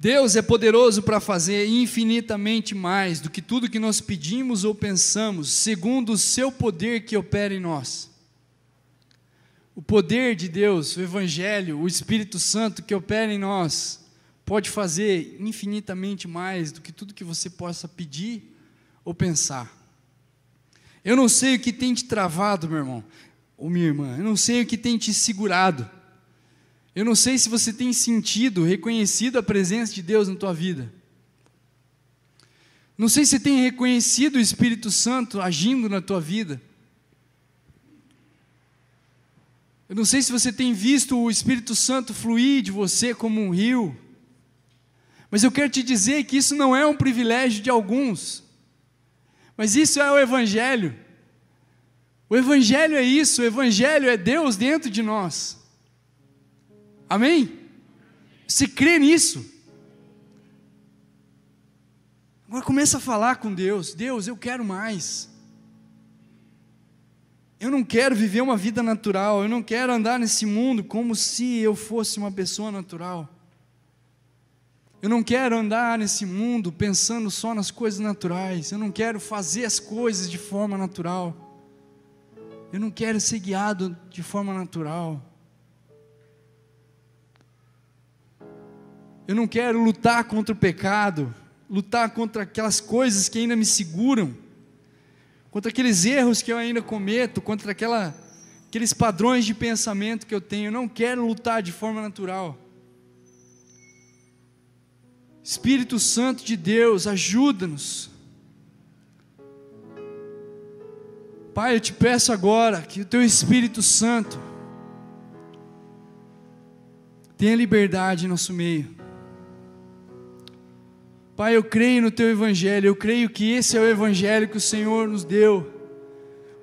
Deus é poderoso para fazer infinitamente mais do que tudo que nós pedimos ou pensamos, segundo o seu poder que opera em nós. O poder de Deus, o Evangelho, o Espírito Santo que opera em nós, pode fazer infinitamente mais do que tudo que você possa pedir ou pensar. Eu não sei o que tem te travado, meu irmão, ou minha irmã, eu não sei o que tem te segurado. Eu não sei se você tem sentido, reconhecido a presença de Deus na tua vida. Não sei se você tem reconhecido o Espírito Santo agindo na tua vida. Eu não sei se você tem visto o Espírito Santo fluir de você como um rio. Mas eu quero te dizer que isso não é um privilégio de alguns. Mas isso é o Evangelho. O Evangelho é isso, o Evangelho é Deus dentro de nós. Amém? Você crê nisso? Agora começa a falar com Deus. Deus, eu quero mais. Eu não quero viver uma vida natural. Eu não quero andar nesse mundo como se eu fosse uma pessoa natural. Eu não quero andar nesse mundo pensando só nas coisas naturais. Eu não quero fazer as coisas de forma natural. Eu não quero ser guiado de forma natural. Eu não quero lutar contra o pecado, lutar contra aquelas coisas que ainda me seguram, contra aqueles erros que eu ainda cometo, contra aqueles padrões de pensamento que eu tenho. Eu não quero lutar de forma natural. Espírito Santo de Deus, ajuda-nos. Pai, eu te peço agora que o teu Espírito Santo tenha liberdade em nosso meio. Pai, eu creio no teu Evangelho, eu creio que esse é o Evangelho que o Senhor nos deu.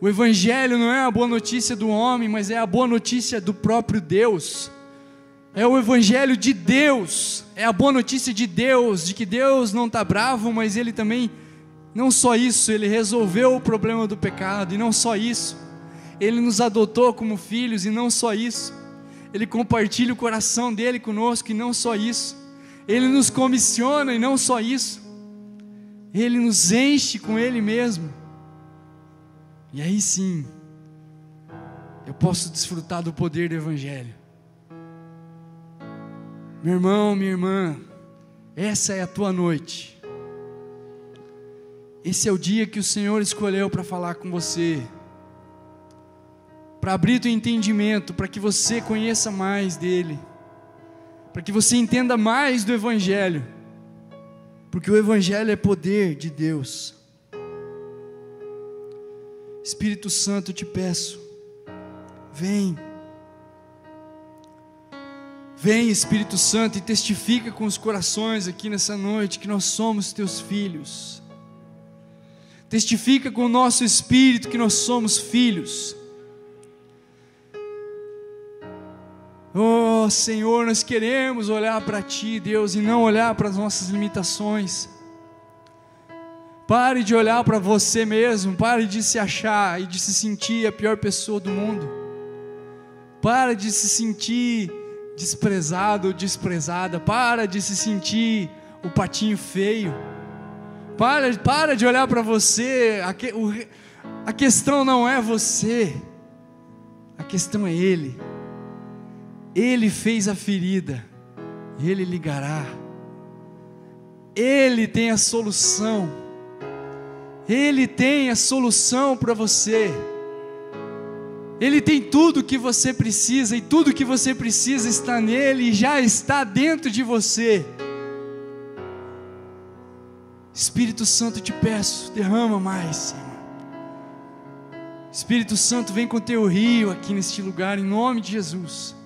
O Evangelho não é a boa notícia do homem, mas é a boa notícia do próprio Deus. É o Evangelho de Deus, é a boa notícia de Deus, de que Deus não está bravo, mas Ele também, não só isso, Ele resolveu o problema do pecado, e não só isso, Ele nos adotou como filhos, e não só isso, Ele compartilha o coração dEle conosco, e não só isso, Ele nos comissiona, e não só isso, Ele nos enche com Ele mesmo, e aí sim, eu posso desfrutar do poder do Evangelho. Meu irmão, minha irmã, essa é a tua noite. Esse é o dia que o Senhor escolheu para falar com você, para abrir teu entendimento, para que você conheça mais dEle, para que você entenda mais do Evangelho, porque o Evangelho é poder de Deus. Espírito Santo, eu te peço, vem. Vem, Espírito Santo, e testifica com os corações aqui nessa noite que nós somos teus filhos. Testifica com o nosso espírito que nós somos filhos. Oh Senhor, nós queremos olhar para Ti, Deus, e não olhar para as nossas limitações. Pare de olhar para você mesmo, pare de se achar e de se sentir a pior pessoa do mundo. Pare de se sentir desprezado ou desprezada, para de se sentir o patinho feio, para de olhar para você, a questão não é você, a questão é Ele. Ele fez a ferida, Ele ligará, Ele tem a solução, Ele tem a solução para você. Ele tem tudo o que você precisa, e tudo o que você precisa está nele, e já está dentro de você. Espírito Santo, te peço, derrama mais, Senhor. Espírito Santo, vem com teu rio aqui neste lugar, em nome de Jesus.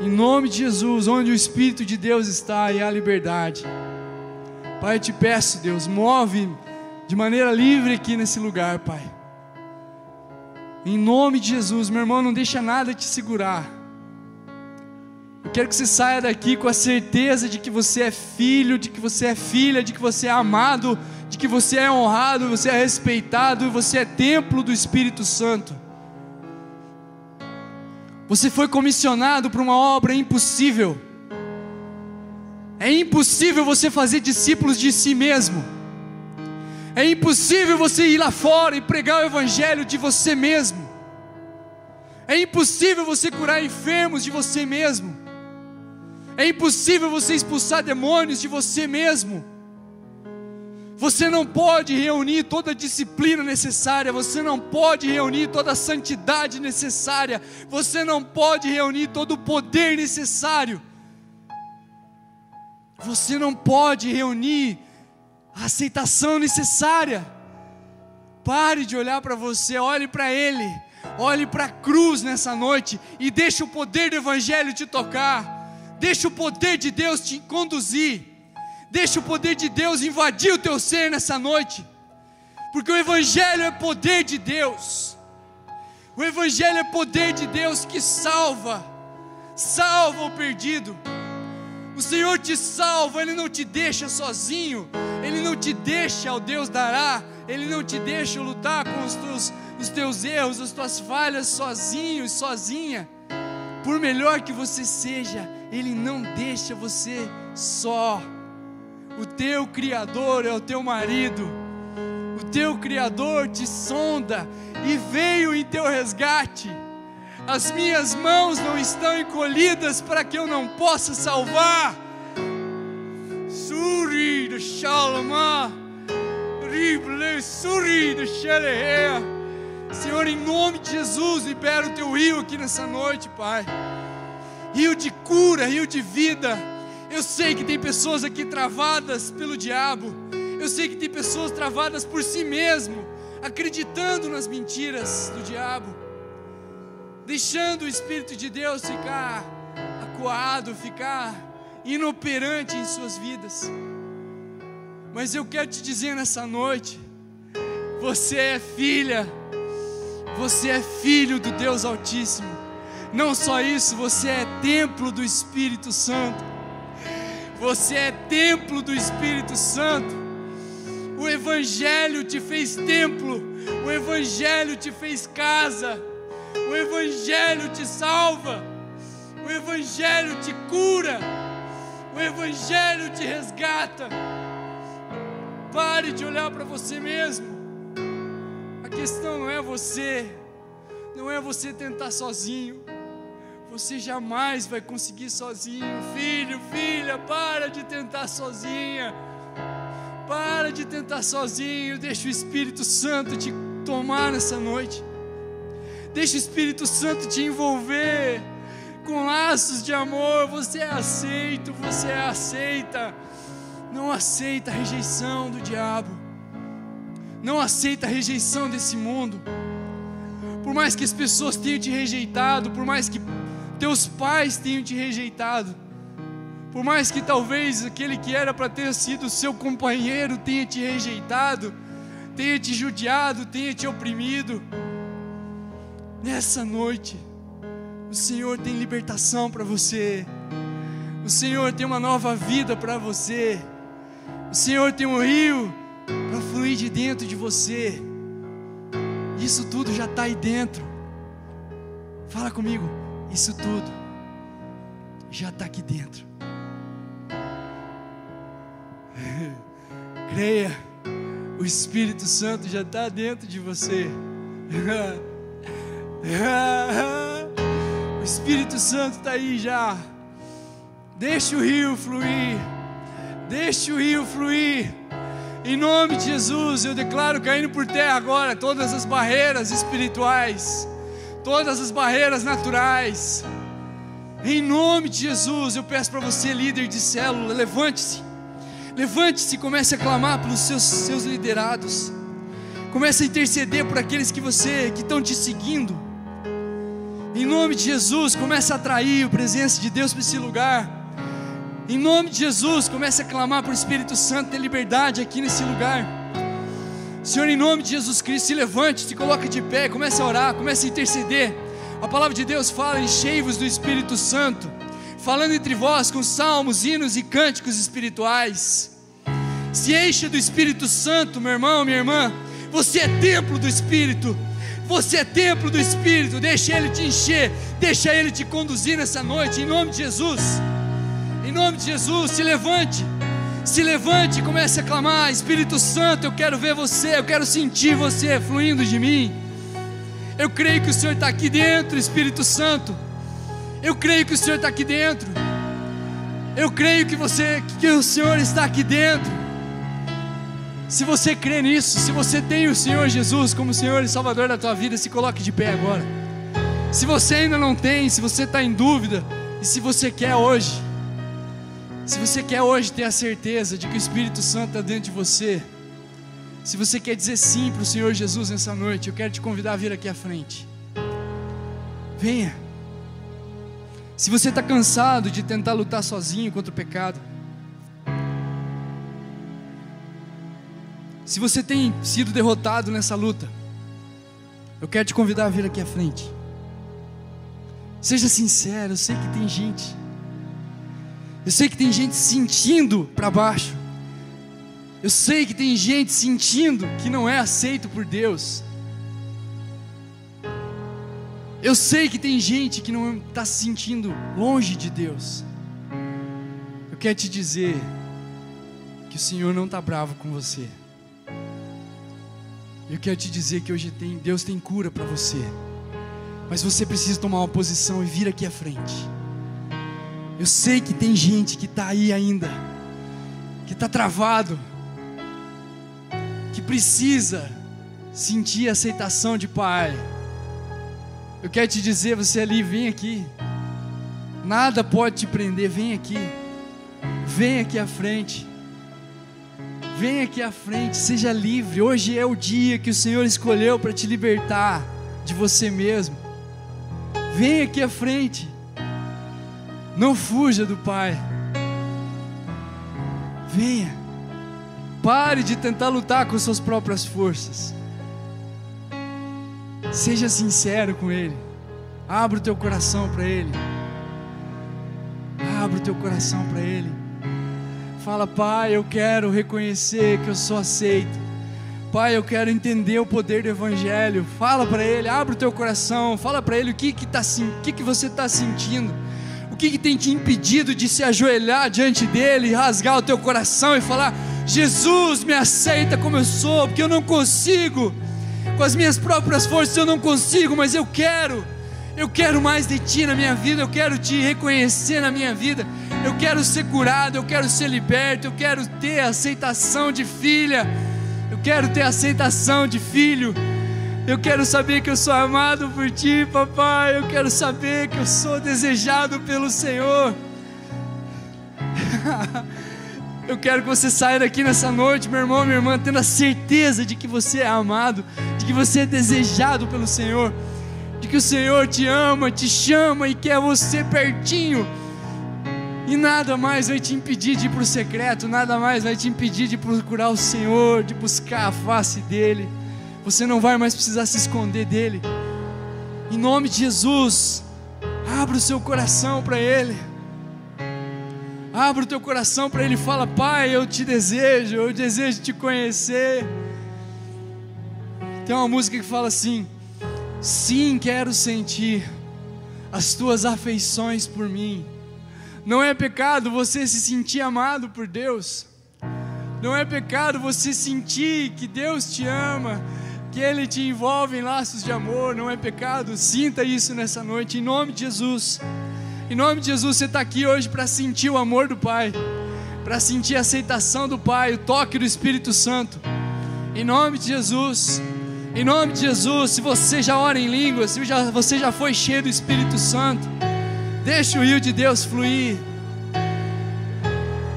Em nome de Jesus, onde o Espírito de Deus está, e há liberdade. Pai, eu te peço, Deus, move de maneira livre aqui nesse lugar, Pai. Em nome de Jesus, meu irmão, não deixa nada te segurar. Eu quero que você saia daqui com a certeza de que você é filho, de que você é filha, de que você é amado, de que você é honrado, você é respeitado, você é templo do Espírito Santo. Você foi comissionado para uma obra impossível. É impossível você fazer discípulos de si mesmo. É impossível você ir lá fora e pregar o evangelho de você mesmo. É impossível você curar enfermos de você mesmo. É impossível você expulsar demônios de você mesmo. Você não pode reunir toda a disciplina necessária, você não pode reunir toda a santidade necessária, você não pode reunir todo o poder necessário, você não pode reunir a aceitação necessária. Pare de olhar para você, olhe para Ele, olhe para a cruz nessa noite e deixe o poder do Evangelho te tocar, deixe o poder de Deus te conduzir. Deixa o poder de Deus invadir o teu ser nessa noite, porque o Evangelho é poder de Deus. O Evangelho é poder de Deus que salva o perdido. O Senhor te salva, Ele não te deixa sozinho, Ele não te deixa, ó Deus dará, Ele não te deixa lutar com os teus erros, as tuas falhas sozinho e sozinha. Por melhor que você seja, Ele não deixa você só. O teu Criador é o teu marido, o teu Criador te sonda e veio em teu resgate. As minhas mãos não estão encolhidas para que eu não possa salvar. Suri do Shalomá, Rible Suri do Xereia. Senhor, em nome de Jesus, libera o teu rio aqui nessa noite, Pai. Rio de cura, rio de vida. Eu sei que tem pessoas aqui travadas pelo diabo. Eu sei que tem pessoas travadas por si mesmo, acreditando nas mentiras do diabo, deixando o Espírito de Deus ficar acuado, ficar inoperante em suas vidas. Mas eu quero te dizer nessa noite, você é filha, você é filho do Deus Altíssimo. Não só isso, você é templo do Espírito Santo. Você é templo do Espírito Santo. O Evangelho te fez templo, o Evangelho te fez casa, o Evangelho te salva, o Evangelho te cura, o Evangelho te resgata. Pare de olhar para você mesmo. A questão não é você tentar sozinho. Você jamais vai conseguir sozinho. Filho, filha, para de tentar sozinha. Para de tentar sozinho. Deixa o Espírito Santo te tomar nessa noite. Deixa o Espírito Santo te envolver com laços de amor. Você é aceito, você é aceita. Não aceita a rejeição do diabo. Não aceita a rejeição desse mundo. Por mais que as pessoas tenham te rejeitado, por mais que teus pais tenham te rejeitado, por mais que talvez aquele que era para ter sido seu companheiro tenha te rejeitado, tenha te judiado, tenha te oprimido, nessa noite o Senhor tem libertação para você. O Senhor tem uma nova vida para você. O Senhor tem um rio para fluir de dentro de você. Isso tudo já está aí dentro. Fala comigo. Isso tudo já está aqui dentro. Creia, o Espírito Santo já está dentro de você. O Espírito Santo está aí já. Deixa o rio fluir. Deixa o rio fluir. Em nome de Jesus, eu declaro caindo por terra agora todas as barreiras espirituais, todas as barreiras naturais. Em nome de Jesus, eu peço para você, líder de célula, levante-se. Levante-se e comece a clamar pelos seus liderados. Comece a interceder por aqueles que estão te seguindo. Em nome de Jesus, comece a atrair a presença de Deus para esse lugar. Em nome de Jesus, comece a clamar por Espírito Santo ter liberdade aqui nesse lugar. Senhor, em nome de Jesus Cristo, se levante, se coloque de pé, comece a orar, comece a interceder. A palavra de Deus fala: enchei-vos do Espírito Santo, falando entre vós com salmos, hinos e cânticos espirituais. Se encha do Espírito Santo, meu irmão, minha irmã. Você é templo do Espírito. Você é templo do Espírito. Deixa Ele te encher, deixa Ele te conduzir nessa noite, em nome de Jesus. Em nome de Jesus, se levante e comece a clamar: Espírito Santo, eu quero ver você, eu quero sentir você fluindo de mim. Eu creio que o Senhor está aqui dentro, Espírito Santo. Eu creio que o Senhor está aqui dentro. Eu creio que o Senhor está aqui dentro. Se você crê nisso, se você tem o Senhor Jesus como Senhor e Salvador da tua vida, se coloque de pé agora. Se você ainda não tem, se você está em dúvida, e se você quer hoje ter a certeza de que o Espírito Santo está dentro de você, se você quer dizer sim para o Senhor Jesus nessa noite, eu quero te convidar a vir aqui à frente. Venha. Se você está cansado de tentar lutar sozinho contra o pecado, se você tem sido derrotado nessa luta, eu quero te convidar a vir aqui à frente. Seja sincero, eu sei que tem gente sentindo para baixo. Eu sei que tem gente sentindo que não é aceito por Deus. Eu sei que tem gente que não está se sentindo longe de Deus. Eu quero te dizer que o Senhor não está bravo com você. Eu quero te dizer que hoje Deus tem cura para você. Mas você precisa tomar uma posição e vir aqui à frente. Eu sei que tem gente que está aí ainda, que está travado, que precisa sentir a aceitação de Pai. Eu quero te dizer, você ali, vem aqui. Nada pode te prender, vem aqui. Vem aqui à frente. Vem aqui à frente, seja livre. Hoje é o dia que o Senhor escolheu para te libertar de você mesmo. Vem aqui à frente. Não fuja do Pai. Venha. Pare de tentar lutar com suas próprias forças. Seja sincero com Ele. Abra o teu coração para Ele. Abra o teu coração para Ele. Fala: Pai, eu quero reconhecer que eu sou aceito. Pai, eu quero entender o poder do Evangelho. Fala para Ele, abre o teu coração. Fala para Ele o que você está sentindo. O que tem te impedido de se ajoelhar diante dEle, rasgar o teu coração e falar: Jesus, me aceita como eu sou, porque eu não consigo. Com as minhas próprias forças eu não consigo, mas eu quero mais de Ti na minha vida, eu quero Te reconhecer na minha vida, eu quero ser curado, eu quero ser liberto, eu quero ter aceitação de filha, eu quero ter aceitação de filho, eu quero saber que eu sou amado por Ti, papai, eu quero saber que eu sou desejado pelo Senhor. Eu quero que você saia daqui nessa noite, meu irmão, minha irmã, tendo a certeza de que você é amado, de que você é desejado pelo Senhor, de que o Senhor te ama, te chama e quer você pertinho, e nada mais vai te impedir de ir para o secreto, nada mais vai te impedir de procurar o Senhor, de buscar a face dEle. Você não vai mais precisar se esconder dEle. Em nome de Jesus, abra o seu coração para Ele. Abra o teu coração para Ele e fala: Pai, eu desejo te conhecer. Tem uma música que fala assim: sim, quero sentir as tuas afeições por mim. Não é pecado você se sentir amado por Deus. Não é pecado você sentir que Deus te ama, que Ele te envolve em laços de amor. Não é pecado. Sinta isso nessa noite, em nome de Jesus. Em nome de Jesus, você está aqui hoje para sentir o amor do Pai, para sentir a aceitação do Pai, o toque do Espírito Santo. Em nome de Jesus, em nome de Jesus. Se você já ora em línguas, se você já foi cheio do Espírito Santo, deixa o rio de Deus fluir.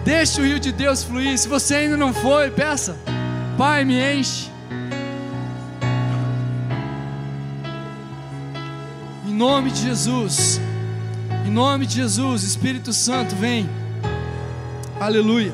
Deixa o rio de Deus fluir. Se você ainda não foi, peça: Pai, me enche. Em nome de Jesus. Em nome de Jesus, Espírito Santo, vem. Aleluia.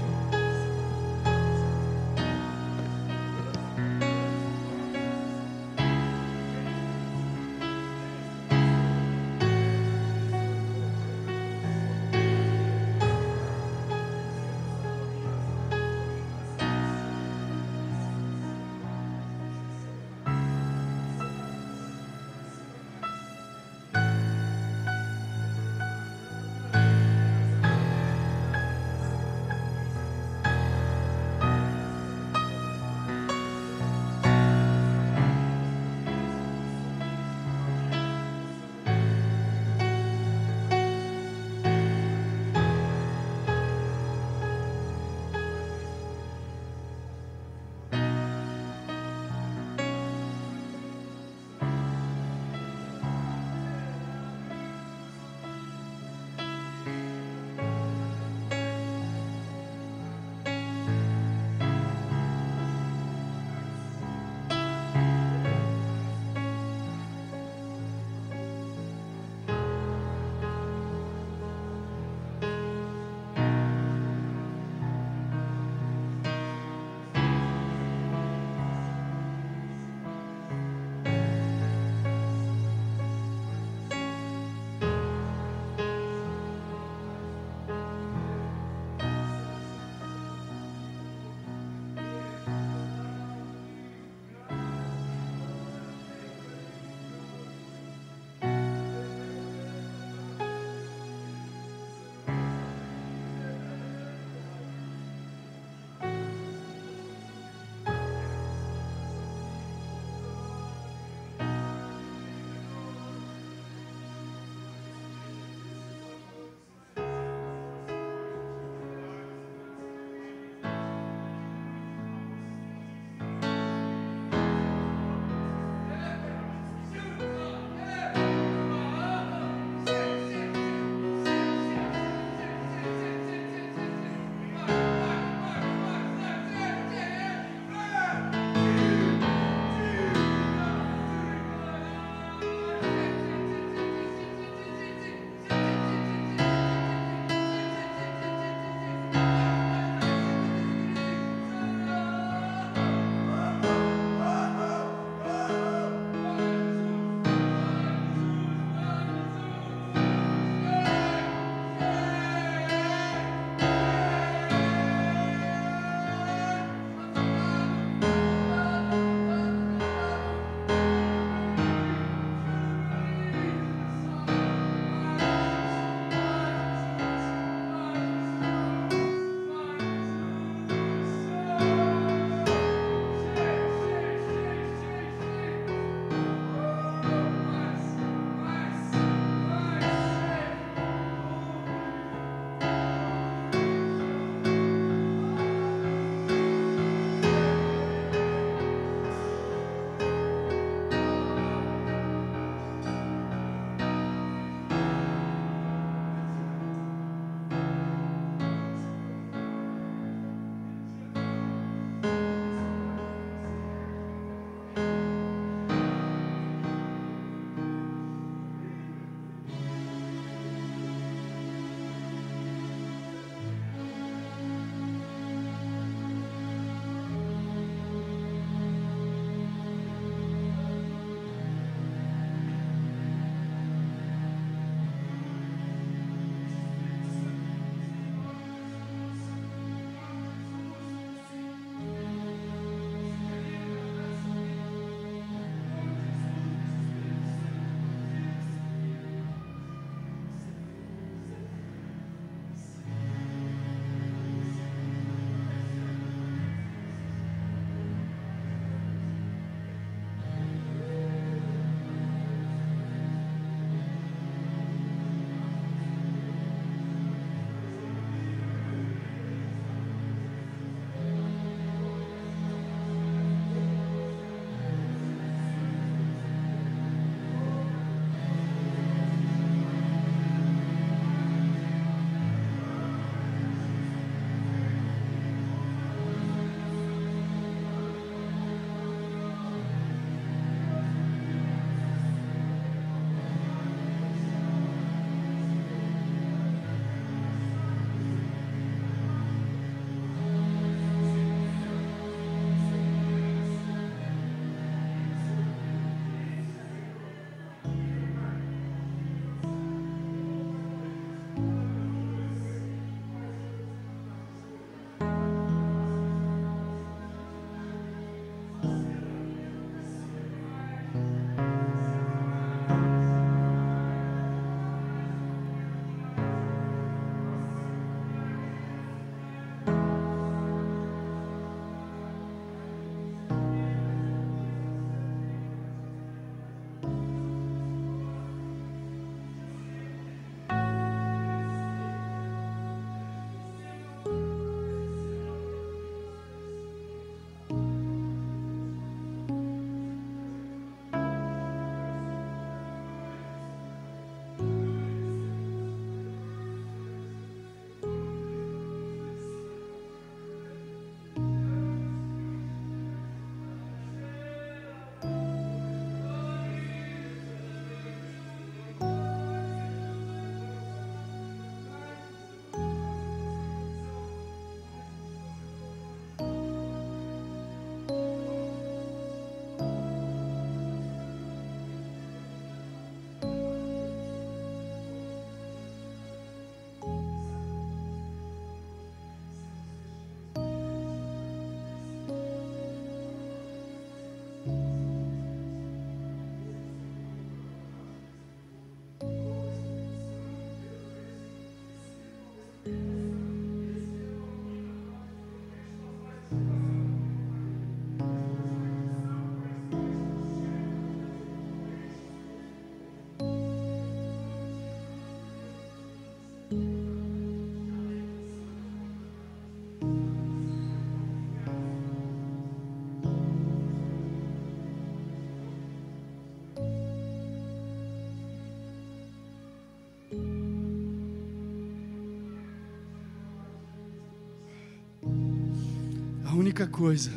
única coisa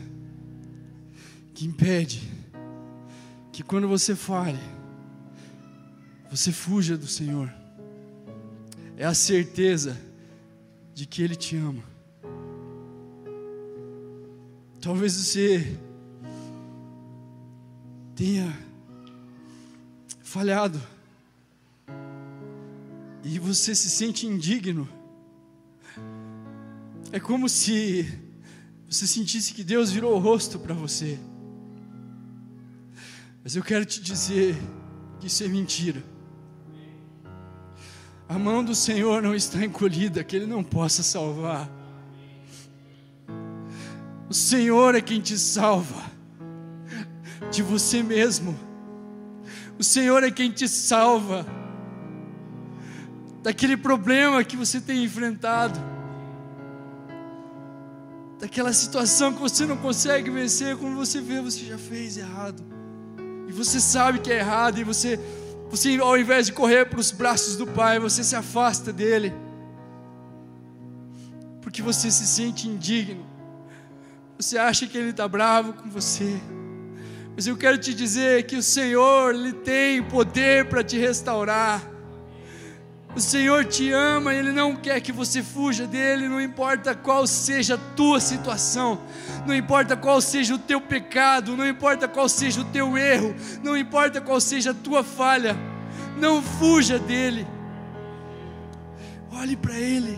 que impede que quando você fale, você fuja do Senhor, é a certeza de que Ele te ama. Talvez você tenha falhado e você se sente indigno. É como se você sentisse que Deus virou o rosto para você. Mas eu quero te dizer que isso é mentira. A mão do Senhor não está encolhida, que Ele não possa salvar. O Senhor é quem te salva de você mesmo. O Senhor é quem te salva daquele problema que você tem enfrentado, daquela situação que você não consegue vencer. Quando você vê, você já fez errado, e você sabe que é errado, e você ao invés de correr para os braços do Pai, você se afasta dEle, porque você se sente indigno. Você acha que Ele está bravo com você, mas eu quero te dizer que o Senhor, Ele tem poder para te restaurar. O Senhor te ama, Ele não quer que você fuja dEle, não importa qual seja a tua situação, não importa qual seja o teu pecado, não importa qual seja o teu erro, não importa qual seja a tua falha, não fuja dEle. Olhe para Ele,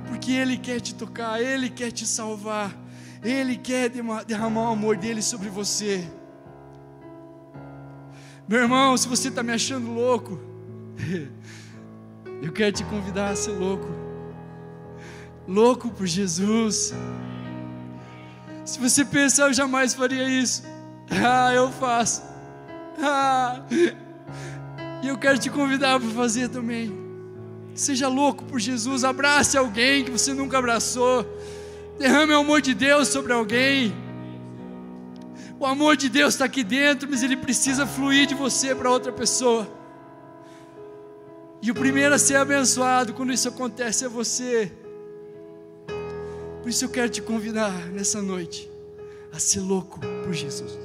porque Ele quer te tocar, Ele quer te salvar, Ele quer derramar o amor dEle sobre você. Meu irmão, se você está me achando louco, eu quero te convidar a ser louco. Louco por Jesus. Se você pensar, eu jamais faria isso. Eu faço. E eu quero te convidar para fazer também. Seja louco por Jesus. Abrace alguém que você nunca abraçou. Derrame o amor de Deus sobre alguém. O amor de Deus está aqui dentro, mas ele precisa fluir de você para outra pessoa. E o primeiro a ser abençoado quando isso acontece é você. Por isso eu quero te convidar nessa noite a ser louco por Jesus.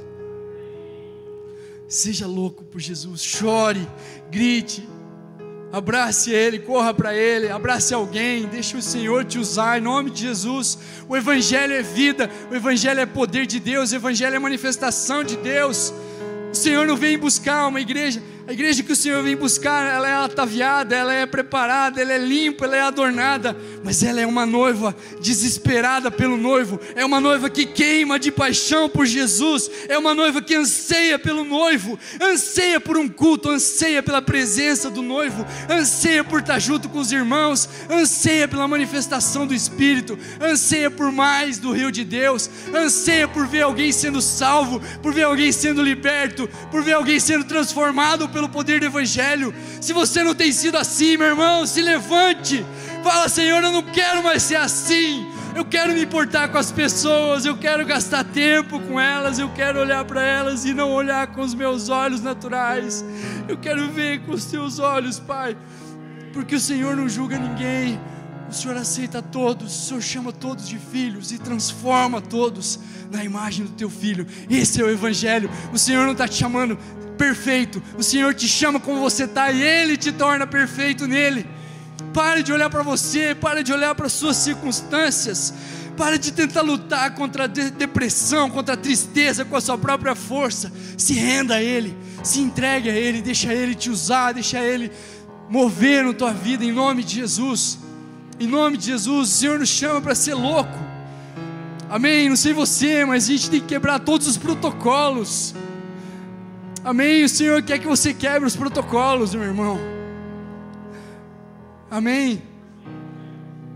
Seja louco por Jesus. Chore, grite, abrace Ele, corra para Ele, abrace alguém, deixe o Senhor te usar em nome de Jesus. O Evangelho é vida, o Evangelho é poder de Deus, o Evangelho é manifestação de Deus. O Senhor não vem buscar uma igreja. A igreja que o Senhor vem buscar, ela é ataviada, ela é preparada, ela é limpa, ela é adornada, mas ela é uma noiva desesperada pelo noivo, é uma noiva que queima de paixão por Jesus, é uma noiva que anseia pelo noivo, anseia por um culto, anseia pela presença do noivo, anseia por estar junto com os irmãos, anseia pela manifestação do Espírito, anseia por mais do rio de Deus, anseia por ver alguém sendo salvo, por ver alguém sendo liberto, por ver alguém sendo transformado pelo poder do Evangelho. Se você não tem sido assim, meu irmão, se levante, fala: Senhor, eu não quero mais ser assim, eu quero me importar com as pessoas, eu quero gastar tempo com elas, eu quero olhar para elas e não olhar com os meus olhos naturais, eu quero ver com os teus olhos, Pai, porque o Senhor não julga ninguém, o Senhor aceita todos, o Senhor chama todos de filhos e transforma todos na imagem do teu Filho. Esse é o Evangelho. O Senhor não está te chamando perfeito, o Senhor te chama como você está e Ele te torna perfeito nele. Pare de olhar para você, pare de olhar para as suas circunstâncias, pare de tentar lutar contra a depressão, contra a tristeza com a sua própria força. Se renda a Ele, se entregue a Ele, deixa Ele te usar, deixa Ele mover na tua vida, em nome de Jesus. Em nome de Jesus, o Senhor nos chama para ser louco. Amém? Não sei você, mas a gente tem que quebrar todos os protocolos. Amém? O Senhor quer que você quebre os protocolos, meu irmão. Amém?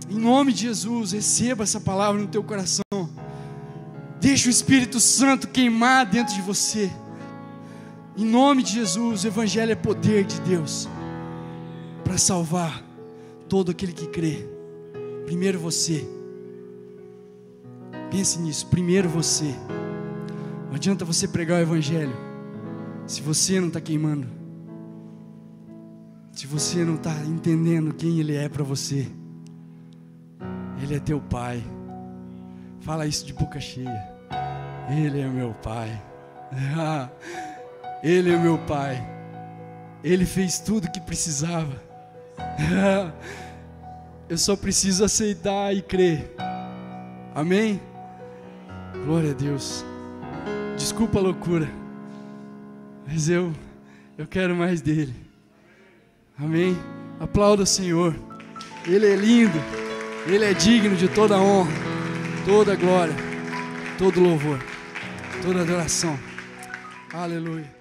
Em nome de Jesus, receba essa palavra no teu coração. Deixa o Espírito Santo queimar dentro de você. Em nome de Jesus, o Evangelho é poder de Deus para salvar todo aquele que crê. Primeiro você. Pense nisso, primeiro você. Não adianta você pregar o Evangelho se você não está queimando, se você não está entendendo quem Ele é para você. Ele é teu Pai, Fala isso de boca cheia. Ele é meu Pai. Ele é meu Pai. Ele fez tudo o que precisava. Eu só preciso aceitar e crer. Amém? Glória a Deus. Desculpa a loucura, mas eu quero mais dele. Amém? Aplauda o Senhor. Ele é lindo. Ele é digno de toda honra, toda glória, todo louvor, toda adoração. Aleluia.